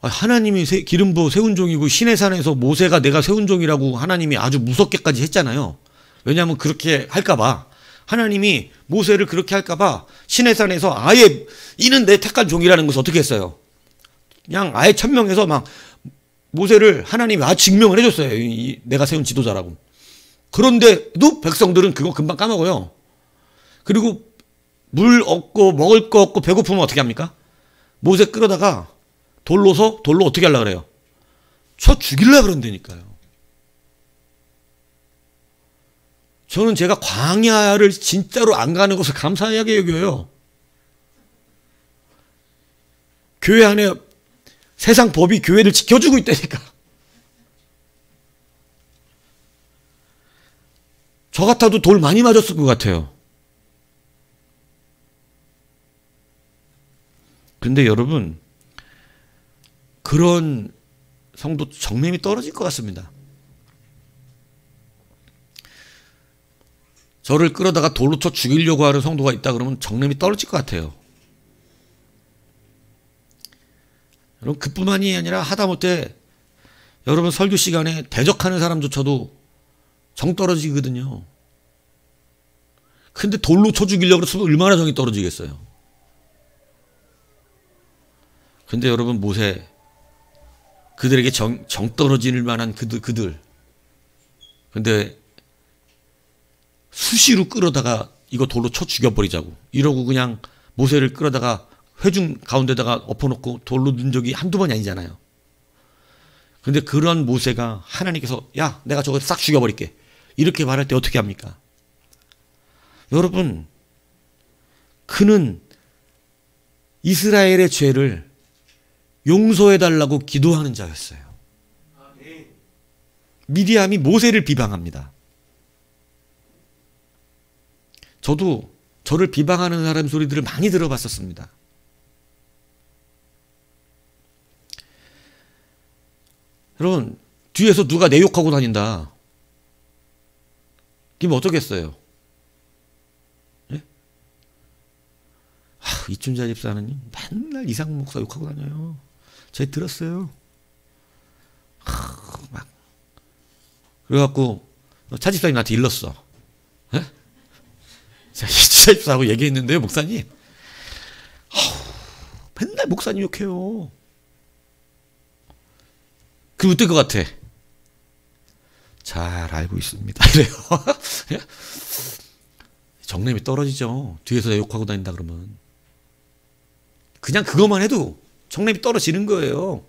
하나님이 기름 부어 세운 종이고 신의 산에서 모세가 내가 세운 종이라고 하나님이 아주 무섭게까지 했잖아요. 왜냐하면 그렇게 할까봐. 하나님이 모세를 그렇게 할까봐 신의 산에서 아예 이는 내 택한 종이라는 것을 어떻게 했어요? 그냥 아예 천명해서 막 모세를 하나님이 증명을 해줬어요. 내가 세운 지도자라고. 그런데도 백성들은 그거 금방 까먹어요. 그리고 물 없고 먹을 거 없고 배고프면 어떻게 합니까? 모세 끌어다가 돌로 어떻게 하려고 그래요? 쳐 죽이려고 그런다니까요. 저는 제가 광야를 진짜로 안 가는 것을 감사하게 여겨요. 교회 안에 세상 법이 교회를 지켜주고 있다니까. 저 같아도 돌 많이 맞았을 것 같아요. 근데 여러분, 그런 성도 정념이 떨어질 것 같습니다. 저를 끌어다가 돌로 쳐 죽이려고 하는 성도가 있다 그러면 정념이 떨어질 것 같아요. 여러분, 그뿐만이 아니라 하다못해 여러분 설교 시간에 대적하는 사람조차도 정 떨어지거든요. 근데 돌로 쳐 죽이려고 해서 얼마나 정이 떨어지겠어요. 근데 여러분, 모세, 그들에게 정 떨어질 만한 그들. 근데 수시로 끌어다가 이거 돌로 쳐 죽여버리자고 이러고 그냥 모세를 끌어다가 회중 가운데다가 엎어놓고 돌로 넣은 적이 한두 번이 아니잖아요. 근데 그런 모세가 하나님께서 야, 내가 저거 싹 죽여버릴게 이렇게 말할 때 어떻게 합니까? 여러분, 그는 이스라엘의 죄를 용서해달라고 기도하는 자였어요. 미디암이 모세를 비방합니다. 저도 저를 비방하는 사람 소리들을 많이 들어봤었습니다. 여러분, 뒤에서 누가 내 욕하고 다닌다. 그럼 어쩌겠어요? 예? 이춘자 집사는 맨날 이상문 목사 욕하고 다녀요. 제가 들었어요. 막. 그래갖고 차 집사님 나한테 일렀어. 예? 제가 이춘자 집사하고 얘기했는데요, 목사님. 맨날 목사님 욕해요. 그럼 어떨 것 같아? 잘 알고 있습니다. 이래요. 정념이 떨어지죠. 뒤에서 욕하고 다닌다 그러면. 그냥 그것만 해도 정념이 떨어지는 거예요.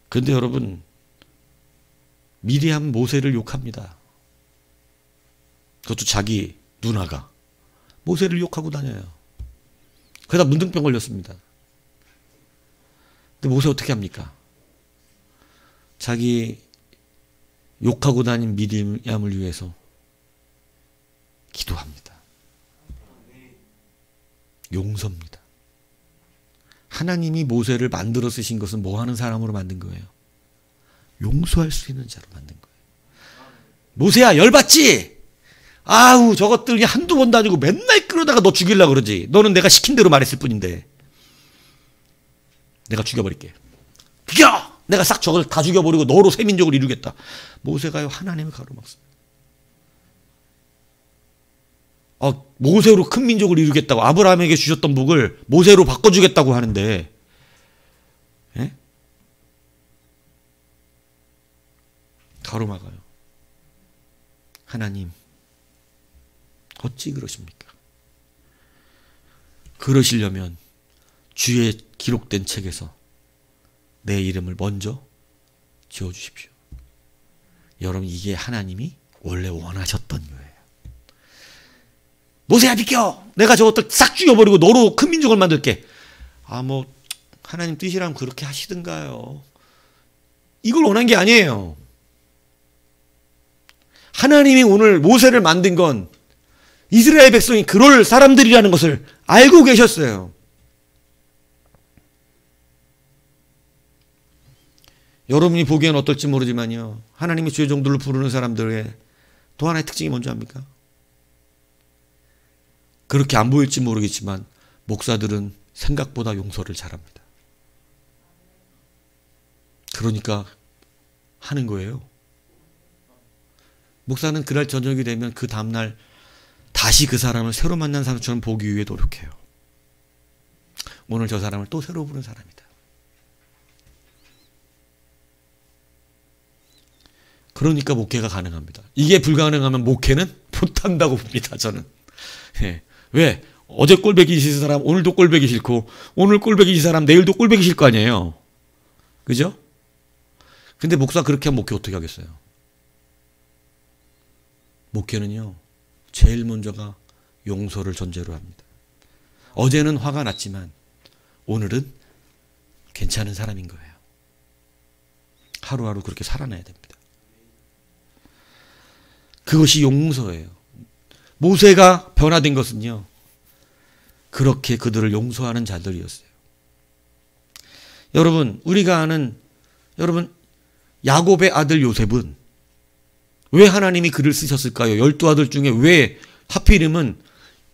그런데 여러분, 미리암 모세를 욕합니다. 그것도 자기 누나가 모세를 욕하고 다녀요. 그러다 문둥병 걸렸습니다. 근데 모세 어떻게 합니까? 자기 욕하고 다닌 미리암을 위해서 기도합니다. 용서입니다. 하나님이 모세를 만들어 쓰신 것은 뭐 하는 사람으로 만든 거예요? 용서할 수 있는 자로 만든 거예요. 모세야, 열받지? 아우, 저것들 그냥 한두 번도 아니고 맨날 끌어다가 너 죽이려고 그러지. 너는 내가 시킨 대로 말했을 뿐인데. 내가 죽여버릴게. 죽여! 내가 싹 저걸 다 죽여버리고 너로 새 민족을 이루겠다. 모세가요, 하나님을 가로막습니다. 모세로 큰 민족을 이루겠다고 아브라함에게 주셨던 복을 모세로 바꿔주겠다고 하는데, 예? 가로막아요. 하나님, 어찌 그러십니까? 그러시려면 주의 기록된 책에서 내 이름을 먼저 지어주십시오. 여러분, 이게 하나님이 원래 원하셨던 거예요. 모세야, 비켜! 내가 저것들 싹 죽여버리고 너로 큰 민족을 만들게. 하나님 뜻이라면 그렇게 하시든가요. 이걸 원한 게 아니에요. 하나님이 오늘 모세를 만든 건 이스라엘 백성이 그럴 사람들이라는 것을 알고 계셨어요. 여러분이 보기엔 어떨지 모르지만요, 하나님이 주의 종들로 부르는 사람들의 또 하나의 특징이 뭔지 압니까? 그렇게 안 보일지 모르겠지만 목사들은 생각보다 용서를 잘합니다. 그러니까 하는 거예요. 목사는 그날 저녁이 되면 그 다음날 다시 그 사람을 새로 만난 사람처럼 보기 위해 노력해요. 오늘 저 사람을 또 새로 보는 사람이다. 그러니까 목회가 가능합니다. 이게 불가능하면 목회는 못한다고 봅니다. 저는. 예. 왜? 어제 꼴배기 싫은 사람 오늘도 꼴배기 싫고, 오늘 꼴배기 싫은 사람 내일도 꼴배기 싫을 거 아니에요. 그죠? 근데 목사 그렇게 하면 목회 어떻게 하겠어요? 목회는요, 제일 먼저가 용서를 전제로 합니다. 어제는 화가 났지만 오늘은 괜찮은 사람인 거예요. 하루하루 그렇게 살아나야 됩니다. 그것이 용서예요. 모세가 변화된 것은요, 그렇게 그들을 용서하는 자들이었어요. 여러분, 우리가 아는, 여러분, 야곱의 아들 요셉은 왜 하나님이 그를 쓰셨을까요? 12아들 중에 왜 하필이면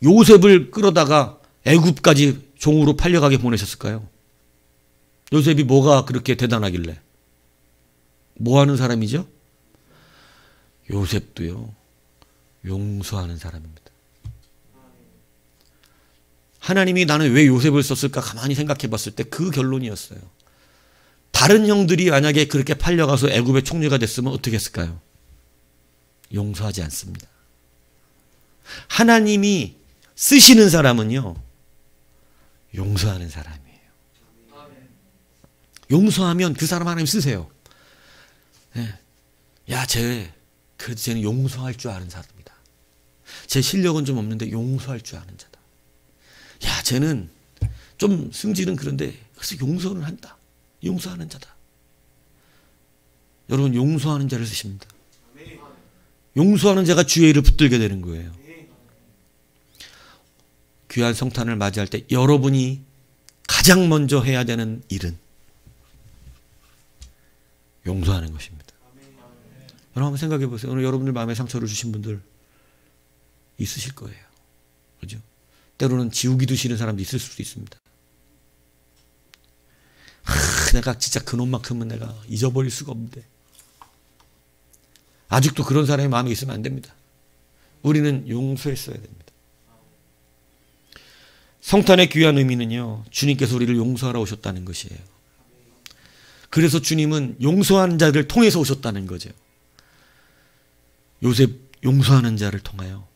요셉을 끌어다가 애굽까지 종으로 팔려가게 보내셨을까요? 요셉이 뭐가 그렇게 대단하길래? 뭐 하는 사람이죠? 요셉도요, 용서하는 사람입니다. 하나님이 나는 왜 요셉을 썼을까 가만히 생각해 봤을 때 그 결론이었어요. 다른 형들이 만약에 그렇게 팔려가서 애굽의 총리가 됐으면 어떻게 했을까요? 용서하지 않습니다. 하나님이 쓰시는 사람은요, 용서하는 사람이에요. 용서하면 그 사람 하나님 쓰세요. 네. 야, 그래도 쟤는 용서할 줄 아는 사람이다. 제 실력은 좀 없는데 용서할 줄 아는 자다. 야, 쟤는 좀 승질은 그런데 그래서 용서는 한다. 용서하는 자다. 여러분, 용서하는 자를 쓰십니다. 용서하는 자가 주의 일을 붙들게 되는 거예요. 귀한 성탄을 맞이할 때 여러분이 가장 먼저 해야 되는 일은 용서하는 것입니다. 여러분 한번 생각해 보세요. 오늘 여러분들 마음에 상처를 주신 분들 있으실 거예요. 그죠? 때로는 지우기도 싫은 사람도 있을 수도 있습니다. 내가 진짜 그놈만큼은 내가 잊어버릴 수가 없는데. 아직도 그런 사람의 마음이 있으면 안 됩니다. 우리는 용서했어야 됩니다. 성탄의 귀한 의미는요, 주님께서 우리를 용서하러 오셨다는 것이에요. 그래서 주님은 용서하는 자들을 통해서 오셨다는 거죠. 요셉 용서하는 자를 통하여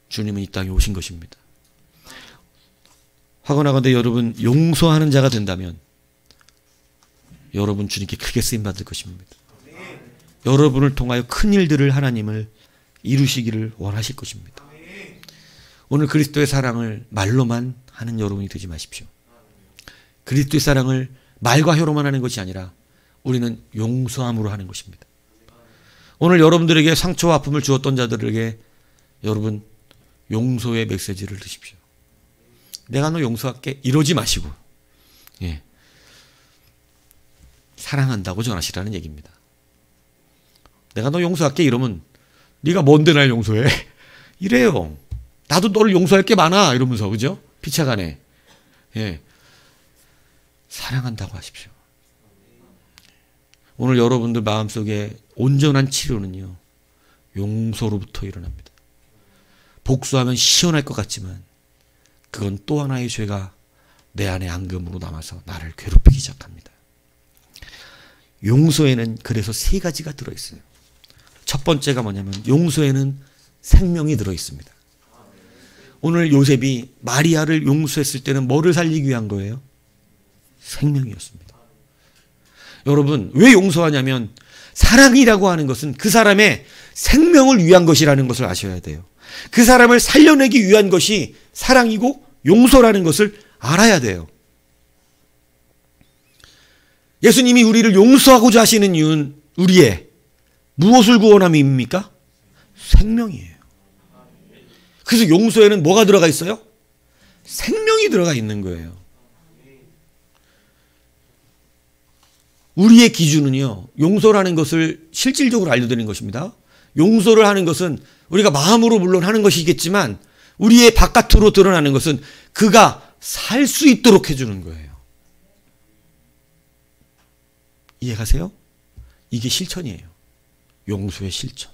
주님은 이 땅에 오신 것입니다. 하거나건대 여러분 용서하는 자가 된다면 여러분 주님께 크게 쓰임받을 것입니다. 여러분을 통하여 큰 일들을 하나님을 이루시기를 원하실 것입니다. 오늘 그리스도의 사랑을 말로만 하는 여러분이 되지 마십시오. 그리스도의 사랑을 말과 혀로만 하는 것이 아니라 우리는 용서함으로 하는 것입니다. 오늘 여러분들에게 상처와 아픔을 주었던 자들에게 여러분 용서의 메시지를 드십시오. 내가 너 용서할게 이러지 마시고, 예, 사랑한다고 전하시라는 얘기입니다. 내가 너 용서할게 이러면 네가 뭔데 날 용서해? 이래요. 나도 너를 용서할 게 많아 이러면서, 그죠? 피차간에. 예, 사랑한다고 하십시오. 오늘 여러분들 마음속에 온전한 치료는요, 용서로부터 일어납니다. 복수하면 시원할 것 같지만 그건 또 하나의 죄가 내 안에 앙금으로 남아서 나를 괴롭히기 시작합니다. 용서에는 그래서 세 가지가 들어있어요. 첫 번째가 뭐냐면 용서에는 생명이 들어있습니다. 오늘 요셉이 마리아를 용서했을 때는 뭐를 살리기 위한 거예요? 생명이었습니다. 여러분 왜 용서하냐면 사랑이라고 하는 것은 그 사람의 생명을 위한 것이라는 것을 아셔야 돼요. 그 사람을 살려내기 위한 것이 사랑이고 용서라는 것을 알아야 돼요. 예수님이 우리를 용서하고자 하시는 이유는 우리의 무엇을 구원함입니까? 생명이에요. 그래서 용서에는 뭐가 들어가 있어요? 생명이 들어가 있는 거예요. 우리의 기준은요, 용서라는 것을 실질적으로 알려드리는 것입니다. 용서를 하는 것은 우리가 마음으로 물론 하는 것이겠지만 우리의 바깥으로 드러나는 것은 그가 살 수 있도록 해주는 거예요. 이해가세요? 이게 실천이에요. 용서의 실천.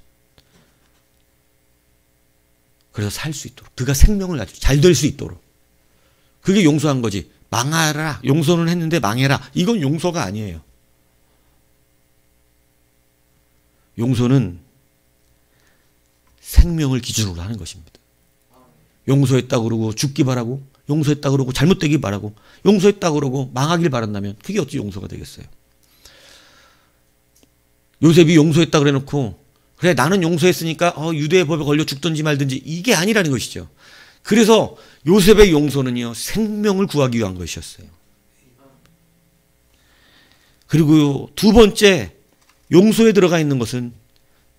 그래서 살 수 있도록. 그가 생명을 가지고 잘 될 수 있도록. 그게 용서한 거지. 망하라. 용서는 했는데 망해라. 이건 용서가 아니에요. 용서는 생명을 기준으로 하는 것입니다. 용서했다 그러고 죽기 바라고, 용서했다 그러고 잘못되기 바라고, 용서했다 그러고 망하길 바란다면 그게 어찌 용서가 되겠어요? 요셉이 용서했다 그래 놓고 그래 나는 용서했으니까 유대의 법에 걸려 죽든지 말든지 이게 아니라는 것이죠. 그래서 요셉의 용서는요 생명을 구하기 위한 것이었어요. 그리고 두 번째 용서에 들어가 있는 것은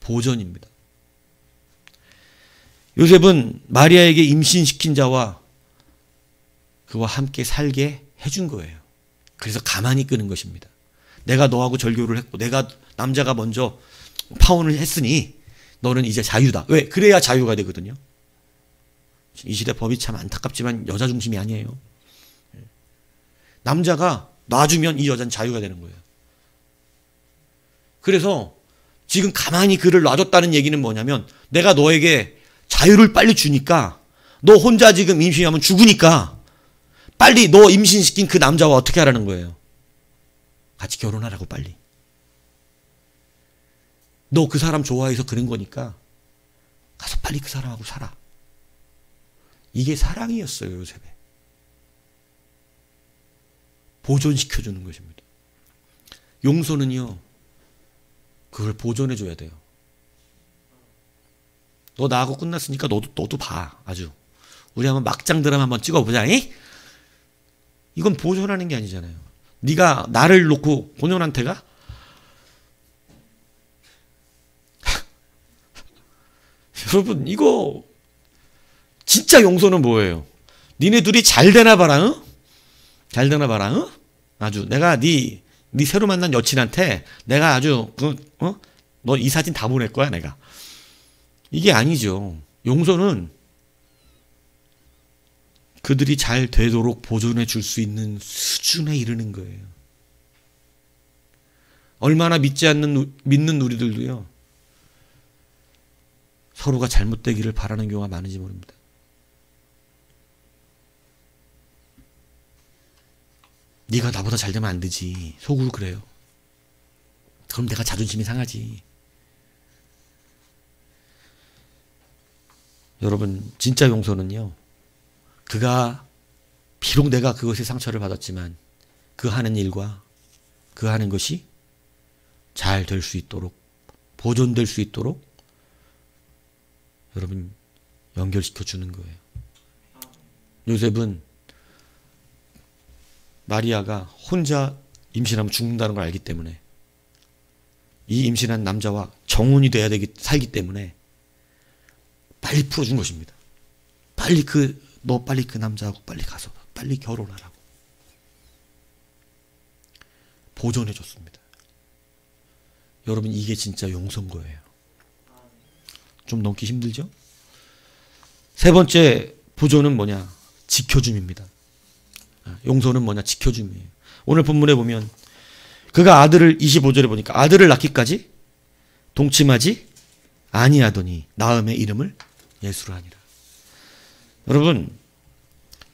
보전입니다. 요셉은 마리아에게 임신시킨 자와 그와 함께 살게 해준 거예요. 그래서 가만히 끄는 것입니다. 내가 너하고 절교를 했고 내가 남자가 먼저 파혼을 했으니 너는 이제 자유다. 왜? 그래야 자유가 되거든요. 이 시대 법이 참 안타깝지만 여자 중심이 아니에요. 남자가 놔주면 이 여자는 자유가 되는 거예요. 그래서 지금 가만히 그를 놔줬다는 얘기는 뭐냐면 내가 너에게 자유를 빨리 주니까 너 혼자 지금 임신하면 죽으니까 빨리 너 임신시킨 그 남자와 어떻게 하라는 거예요. 같이 결혼하라고 빨리. 너 그 사람 좋아해서 그런 거니까 가서 빨리 그 사람하고 살아. 이게 사랑이었어요. 요셉에. 보존시켜주는 것입니다. 용서는요. 그걸 보존해줘야 돼요. 너 나하고 끝났으니까 너도 봐. 아주. 우리 한번 막장 드라마 한번 찍어보자. 이? 이건 보존하는 게 아니잖아요. 네가 나를 놓고 본연한테 가? 여러분 이거 진짜 용서는 뭐예요? 니네 둘이 잘 되나 봐라. 응? 잘 되나 봐라. 응? 아주 내가 네 새로 만난 여친한테 내가 아주 너 이 사진 다 보낼 거야 내가. 이게 아니죠. 용서는 그들이 잘 되도록 보존해 줄 수 있는 수준에 이르는 거예요. 얼마나 믿는 우리들도요. 서로가 잘못되기를 바라는 경우가 많은지 모릅니다. 네가 나보다 잘 되면 안 되지. 속으로 그래요. 그럼 내가 자존심이 상하지. 여러분 진짜 용서는요. 그가 비록 내가 그것에 상처를 받았지만 그 하는 일과 그 하는 것이 잘 될 수 있도록 보존될 수 있도록 여러분 연결시켜 주는 거예요. 요셉은 마리아가 혼자 임신하면 죽는다는 걸 알기 때문에 이 임신한 남자와 정혼이 돼야 살기 때문에 빨리 풀어준 것입니다. 너 빨리 그 남자하고 빨리 가서 빨리 결혼하라고 보존해줬습니다. 여러분 이게 진짜 용서인 거예요. 좀 넘기 힘들죠? 세 번째 보존은 뭐냐? 지켜줌입니다. 용서는 뭐냐? 지켜줌이에요. 오늘 본문에 보면 그가 아들을 25절에 보니까 아들을 낳기까지 동침하지 아니하더니 낳음의 이름을 예수로 하니라. 여러분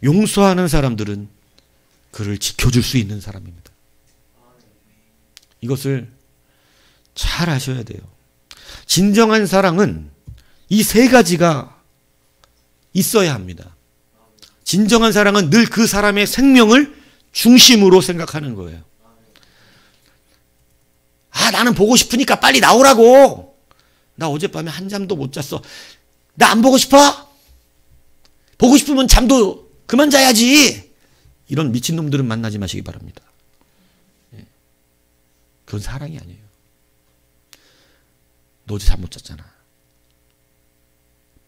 용서하는 사람들은 그를 지켜줄 수 있는 사람입니다. 이것을 잘 아셔야 돼요. 진정한 사랑은 이 세 가지가 있어야 합니다. 진정한 사랑은 늘 그 사람의 생명을 중심으로 생각하는 거예요. 나는 보고 싶으니까 빨리 나오라고. 나 어젯밤에 한잠도 못 잤어. 나 안 보고 싶어? 보고 싶으면 잠도 그만 자야지. 이런 미친놈들은 만나지 마시기 바랍니다. 그건 사랑이 아니에요. 너 어제 잠 못 잤잖아.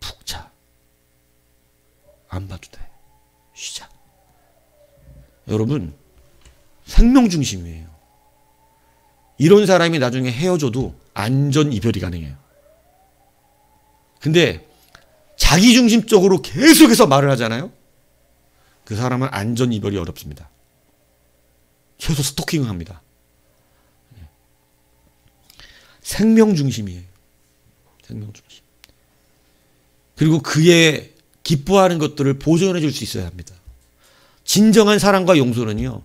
푹 자. 안 봐도 돼. 쉬자. 여러분 생명 중심이에요. 이런 사람이 나중에 헤어져도 안전 이별이 가능해요. 근데 자기 중심적으로 계속해서 말을 하잖아요. 그 사람은 안전 이별이 어렵습니다. 최소 스토킹을 합니다. 생명 중심이에요. 생명 중심. 그리고 그의 기뻐하는 것들을 보존해 줄 수 있어야 합니다. 진정한 사랑과 용서는요,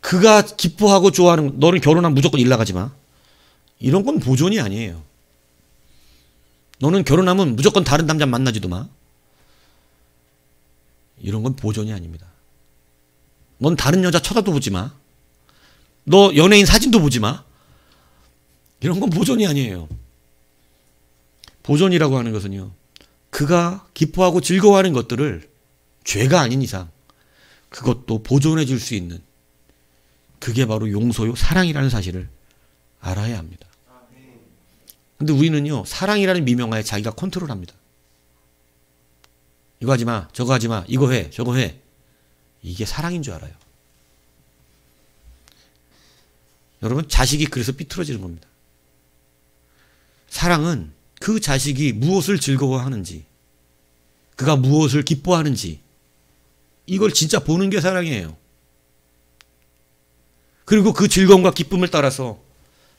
그가 기뻐하고 좋아하는, 너는 결혼하면 무조건 일 나가지 마, 이런 건 보존이 아니에요. 너는 결혼하면 무조건 다른 남자 만나지도 마, 이런 건 보존이 아닙니다. 넌 다른 여자 쳐다도 보지 마, 너 연예인 사진도 보지 마, 이런 건 보존이 아니에요. 보존이라고 하는 것은요, 그가 기뻐하고 즐거워하는 것들을 죄가 아닌 이상 그것도 보존해 줄 수 있는, 그게 바로 용서요, 사랑이라는 사실을 알아야 합니다. 근데 우리는요, 사랑이라는 미명하에 자기가 컨트롤합니다. 이거 하지 마, 저거 하지 마, 이거 해, 저거 해. 이게 사랑인 줄 알아요. 여러분, 자식이 그래서 삐뚤어지는 겁니다. 사랑은 그 자식이 무엇을 즐거워하는지, 그가 무엇을 기뻐하는지, 이걸 진짜 보는 게 사랑이에요. 그리고 그 즐거움과 기쁨을 따라서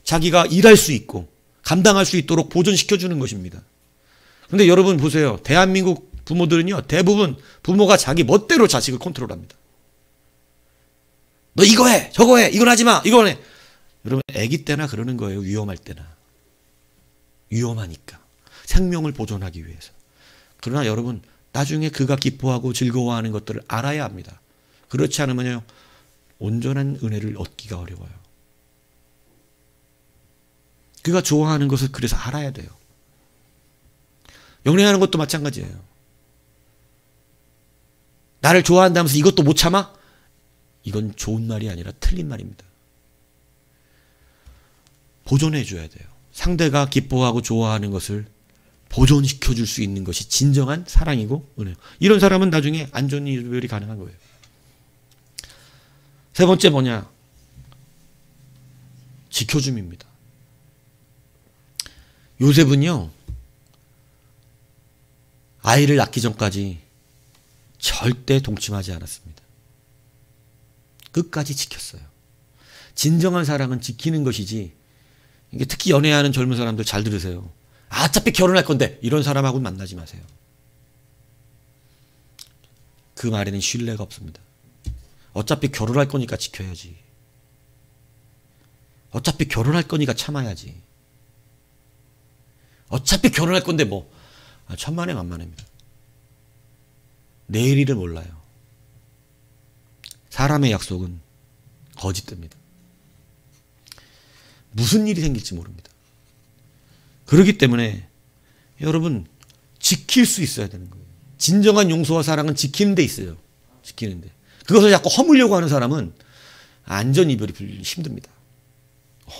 자기가 일할 수 있고 감당할 수 있도록 보존시켜주는 것입니다. 그런데 여러분 보세요. 대한민국 부모들은요, 대부분 부모가 자기 멋대로 자식을 컨트롤합니다. 너 이거 해, 저거 해, 이건 하지 마, 이건 해. 여러분, 아기 때나 그러는 거예요. 위험할 때나. 위험하니까. 생명을 보존하기 위해서. 그러나 여러분, 나중에 그가 기뻐하고 즐거워하는 것들을 알아야 합니다. 그렇지 않으면요, 온전한 은혜를 얻기가 어려워요. 그가 좋아하는 것을 그래서 알아야 돼요. 연애하는 것도 마찬가지예요. 나를 좋아한다면서 이것도 못 참아? 이건 좋은 말이 아니라 틀린 말입니다. 보존해 줘야 돼요. 상대가 기뻐하고 좋아하는 것을 보존시켜 줄 수 있는 것이 진정한 사랑이고 은혜. 이런 사람은 나중에 안전 이별이 가능한 거예요. 세 번째 뭐냐? 지켜줌입니다. 요셉은요, 아이를 낳기 전까지 절대 동침하지 않았습니다. 끝까지 지켰어요. 진정한 사랑은 지키는 것이지, 이게 특히 연애하는 젊은 사람들 잘 들으세요. 어차피 결혼할 건데 이런 사람하고는 만나지 마세요. 그 말에는 신뢰가 없습니다. 어차피 결혼할 거니까 지켜야지. 어차피 결혼할 거니까 참아야지. 어차피 결혼할 건데 뭐. 천만에 만만합니다. 내일일을 몰라요. 사람의 약속은 거짓됩니다. 무슨 일이 생길지 모릅니다. 그렇기 때문에 여러분, 지킬 수 있어야 되는 거예요. 진정한 용서와 사랑은 지키는 데 있어요. 지키는데. 그것을 자꾸 허물려고 하는 사람은 안전 이별이 힘듭니다.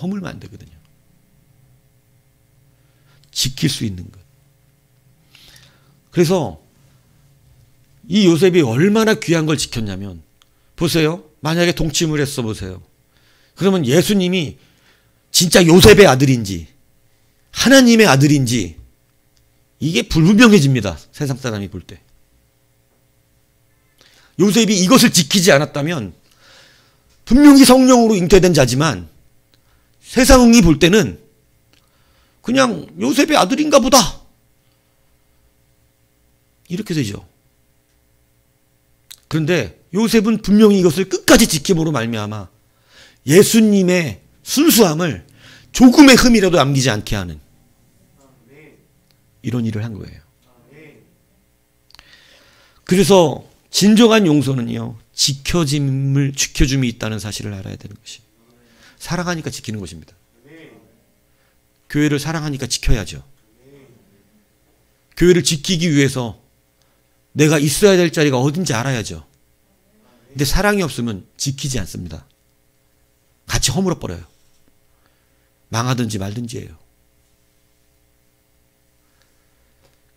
허물면 안 되거든요. 지킬 수 있는 것. 그래서 이 요셉이 얼마나 귀한 걸 지켰냐면, 보세요. 만약에 동침을 했어 보세요. 그러면 예수님이 진짜 요셉의 아들인지 하나님의 아들인지 이게 불분명해집니다. 세상 사람이 볼 때. 요셉이 이것을 지키지 않았다면 분명히 성령으로 잉태된 자지만 세상이 볼 때는 그냥 요셉의 아들인가 보다, 이렇게 되죠. 그런데 요셉은 분명히 이것을 끝까지 지킴으로 말미암아 예수님의 순수함을 조금의 흠이라도 남기지 않게 하는 이런 일을 한 거예요. 그래서 진정한 용서는요, 지켜줌이 있다는 사실을 알아야 되는 것이. 사랑하니까 지키는 것입니다. 교회를 사랑하니까 지켜야죠. 교회를 지키기 위해서 내가 있어야 될 자리가 어딘지 알아야죠. 근데 사랑이 없으면 지키지 않습니다. 같이 허물어 버려요. 망하든지 말든지예요.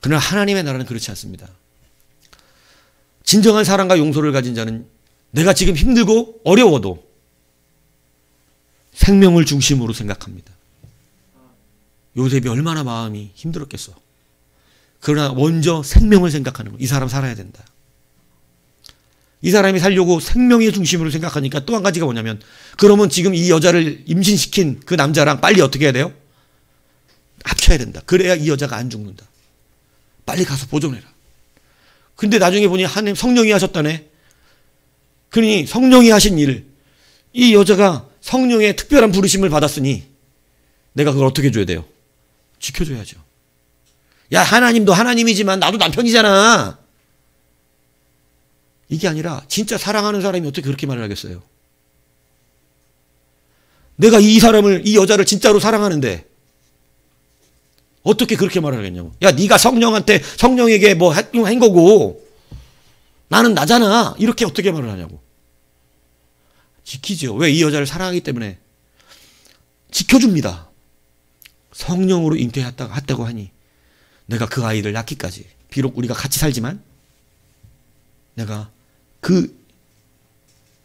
그러나 하나님의 나라는 그렇지 않습니다. 진정한 사랑과 용서를 가진 자는 내가 지금 힘들고 어려워도 생명을 중심으로 생각합니다. 요셉이 얼마나 마음이 힘들었겠어. 그러나 먼저 생명을 생각하는 거. 이 사람 살아야 된다. 이 사람이 살려고 생명의 중심으로 생각하니까 또 한 가지가 뭐냐면, 그러면 지금 이 여자를 임신시킨 그 남자랑 빨리 어떻게 해야 돼요? 합쳐야 된다. 그래야 이 여자가 안 죽는다. 빨리 가서 보존해라. 근데 나중에 보니 하나님 성령이 하셨다네. 그러니 성령이 하신 일을, 이 여자가 성령의 특별한 부르심을 받았으니 내가 그걸 어떻게 해줘야 돼요? 지켜줘야죠. 야, 하나님도 하나님이지만 나도 남편이잖아. 이게 아니라 진짜 사랑하는 사람이 어떻게 그렇게 말을 하겠어요? 내가 이 사람을, 이 여자를 진짜로 사랑하는데 어떻게 그렇게 말을 하겠냐고. 야, 네가 성령에게 뭐 한 거고 나는 나잖아. 이렇게 어떻게 말을 하냐고. 지키죠. 왜? 이 여자를 사랑하기 때문에 지켜줍니다. 성령으로 잉태했다고 하니 내가 그 아이를 낳기까지, 비록 우리가 같이 살지만 내가 그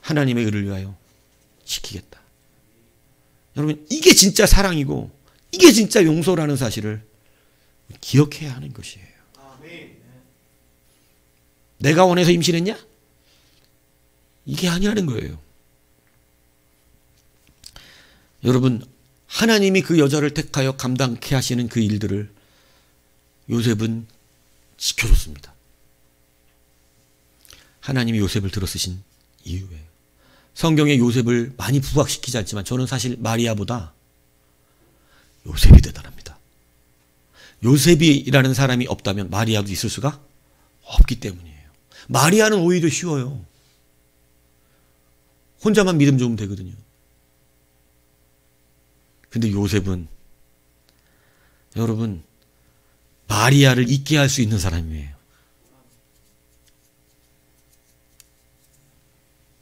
하나님의 의를 위하여 지키겠다. 여러분, 이게 진짜 사랑이고 이게 진짜 용서라는 사실을 기억해야 하는 것이에요. 내가 원해서 임신했냐? 이게 아니라는 거예요. 여러분, 하나님이 그 여자를 택하여 감당케 하시는 그 일들을 요셉은 지켜줬습니다. 하나님이 요셉을 들어쓰신 이유예요. 성경에 요셉을 많이 부각시키지 않지만 저는 사실 마리아보다 요셉이 대단합니다. 요셉이라는 사람이 없다면 마리아도 있을 수가 없기 때문이에요. 마리아는 오히려 쉬워요. 혼자만 믿음 좋으면 되거든요. 근데 요셉은, 여러분, 마리아를 잊게 할 수 있는 사람이에요.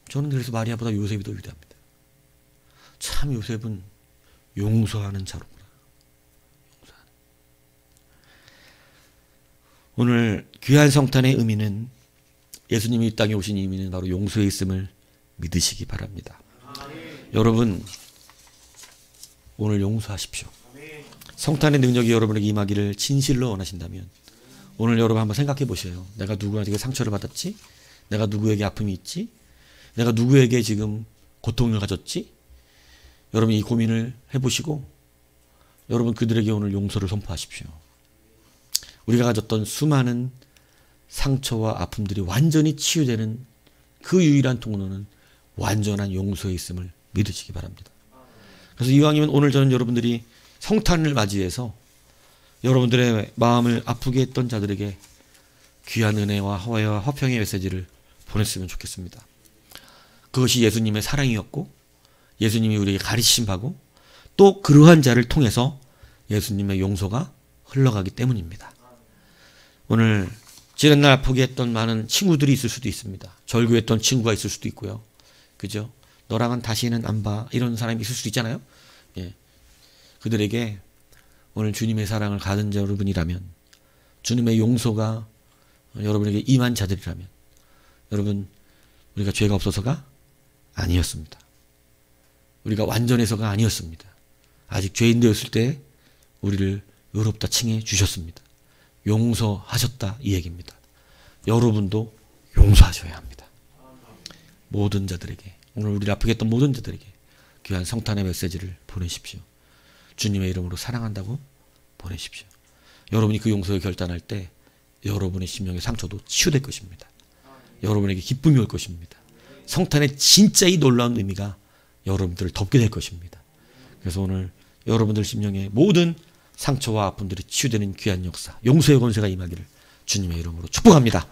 저는 그래서 마리아보다 요셉이 더 위대합니다. 참 요셉은 용서하는 자로구나. 오늘 귀한 성탄의 의미는, 예수님이 이 땅에 오신 의미는 바로 용서에 있음을 믿으시기 바랍니다. 여러분, 오늘 용서하십시오. 성탄의 능력이 여러분에게 임하기를 진실로 원하신다면 오늘 여러분 한번 생각해 보세요. 내가 누구에게 상처를 받았지? 내가 누구에게 아픔이 있지? 내가 누구에게 지금 고통을 가졌지? 여러분 이 고민을 해보시고 여러분 그들에게 오늘 용서를 선포하십시오. 우리가 가졌던 수많은 상처와 아픔들이 완전히 치유되는 그 유일한 통로는 완전한 용서에 있음을 믿으시기 바랍니다. 그래서 이왕이면 오늘 저는 여러분들이 성탄을 맞이해서 여러분들의 마음을 아프게 했던 자들에게 귀한 은혜와 화해와 화평의 메시지를 보냈으면 좋겠습니다. 그것이 예수님의 사랑이었고 예수님이 우리에게 가르치신 바고 또 그러한 자를 통해서 예수님의 용서가 흘러가기 때문입니다. 오늘 지난날 포기했던 많은 친구들이 있을 수도 있습니다. 절교했던 친구가 있을 수도 있고요. 그죠? 너랑은 다시는 안 봐. 이런 사람이 있을 수도 있잖아요. 예. 그들에게 오늘 주님의 사랑을 가진 여러분이라면, 주님의 용서가 여러분에게 임한 자들이라면, 여러분, 우리가 죄가 없어서가 아니었습니다. 우리가 완전해서가 아니었습니다. 아직 죄인 되었을 때 우리를 의롭다 칭해 주셨습니다. 용서하셨다 이 얘기입니다. 여러분도 용서하셔야 합니다. 모든 자들에게, 오늘 우리를 아프게 했던 모든 자들에게 귀한 성탄의 메시지를 보내십시오. 주님의 이름으로 사랑한다고 보내십시오. 여러분이 그 용서를 결단할 때 여러분의 심령의 상처도 치유될 것입니다. 여러분에게 기쁨이 올 것입니다. 성탄의 진짜 이 놀라운 의미가 여러분들을 덮게 될 것입니다. 그래서 오늘 여러분들 심령의 모든 상처와 아픔들이 치유되는 귀한 역사, 용서의 권세가 임하기를 주님의 이름으로 축복합니다.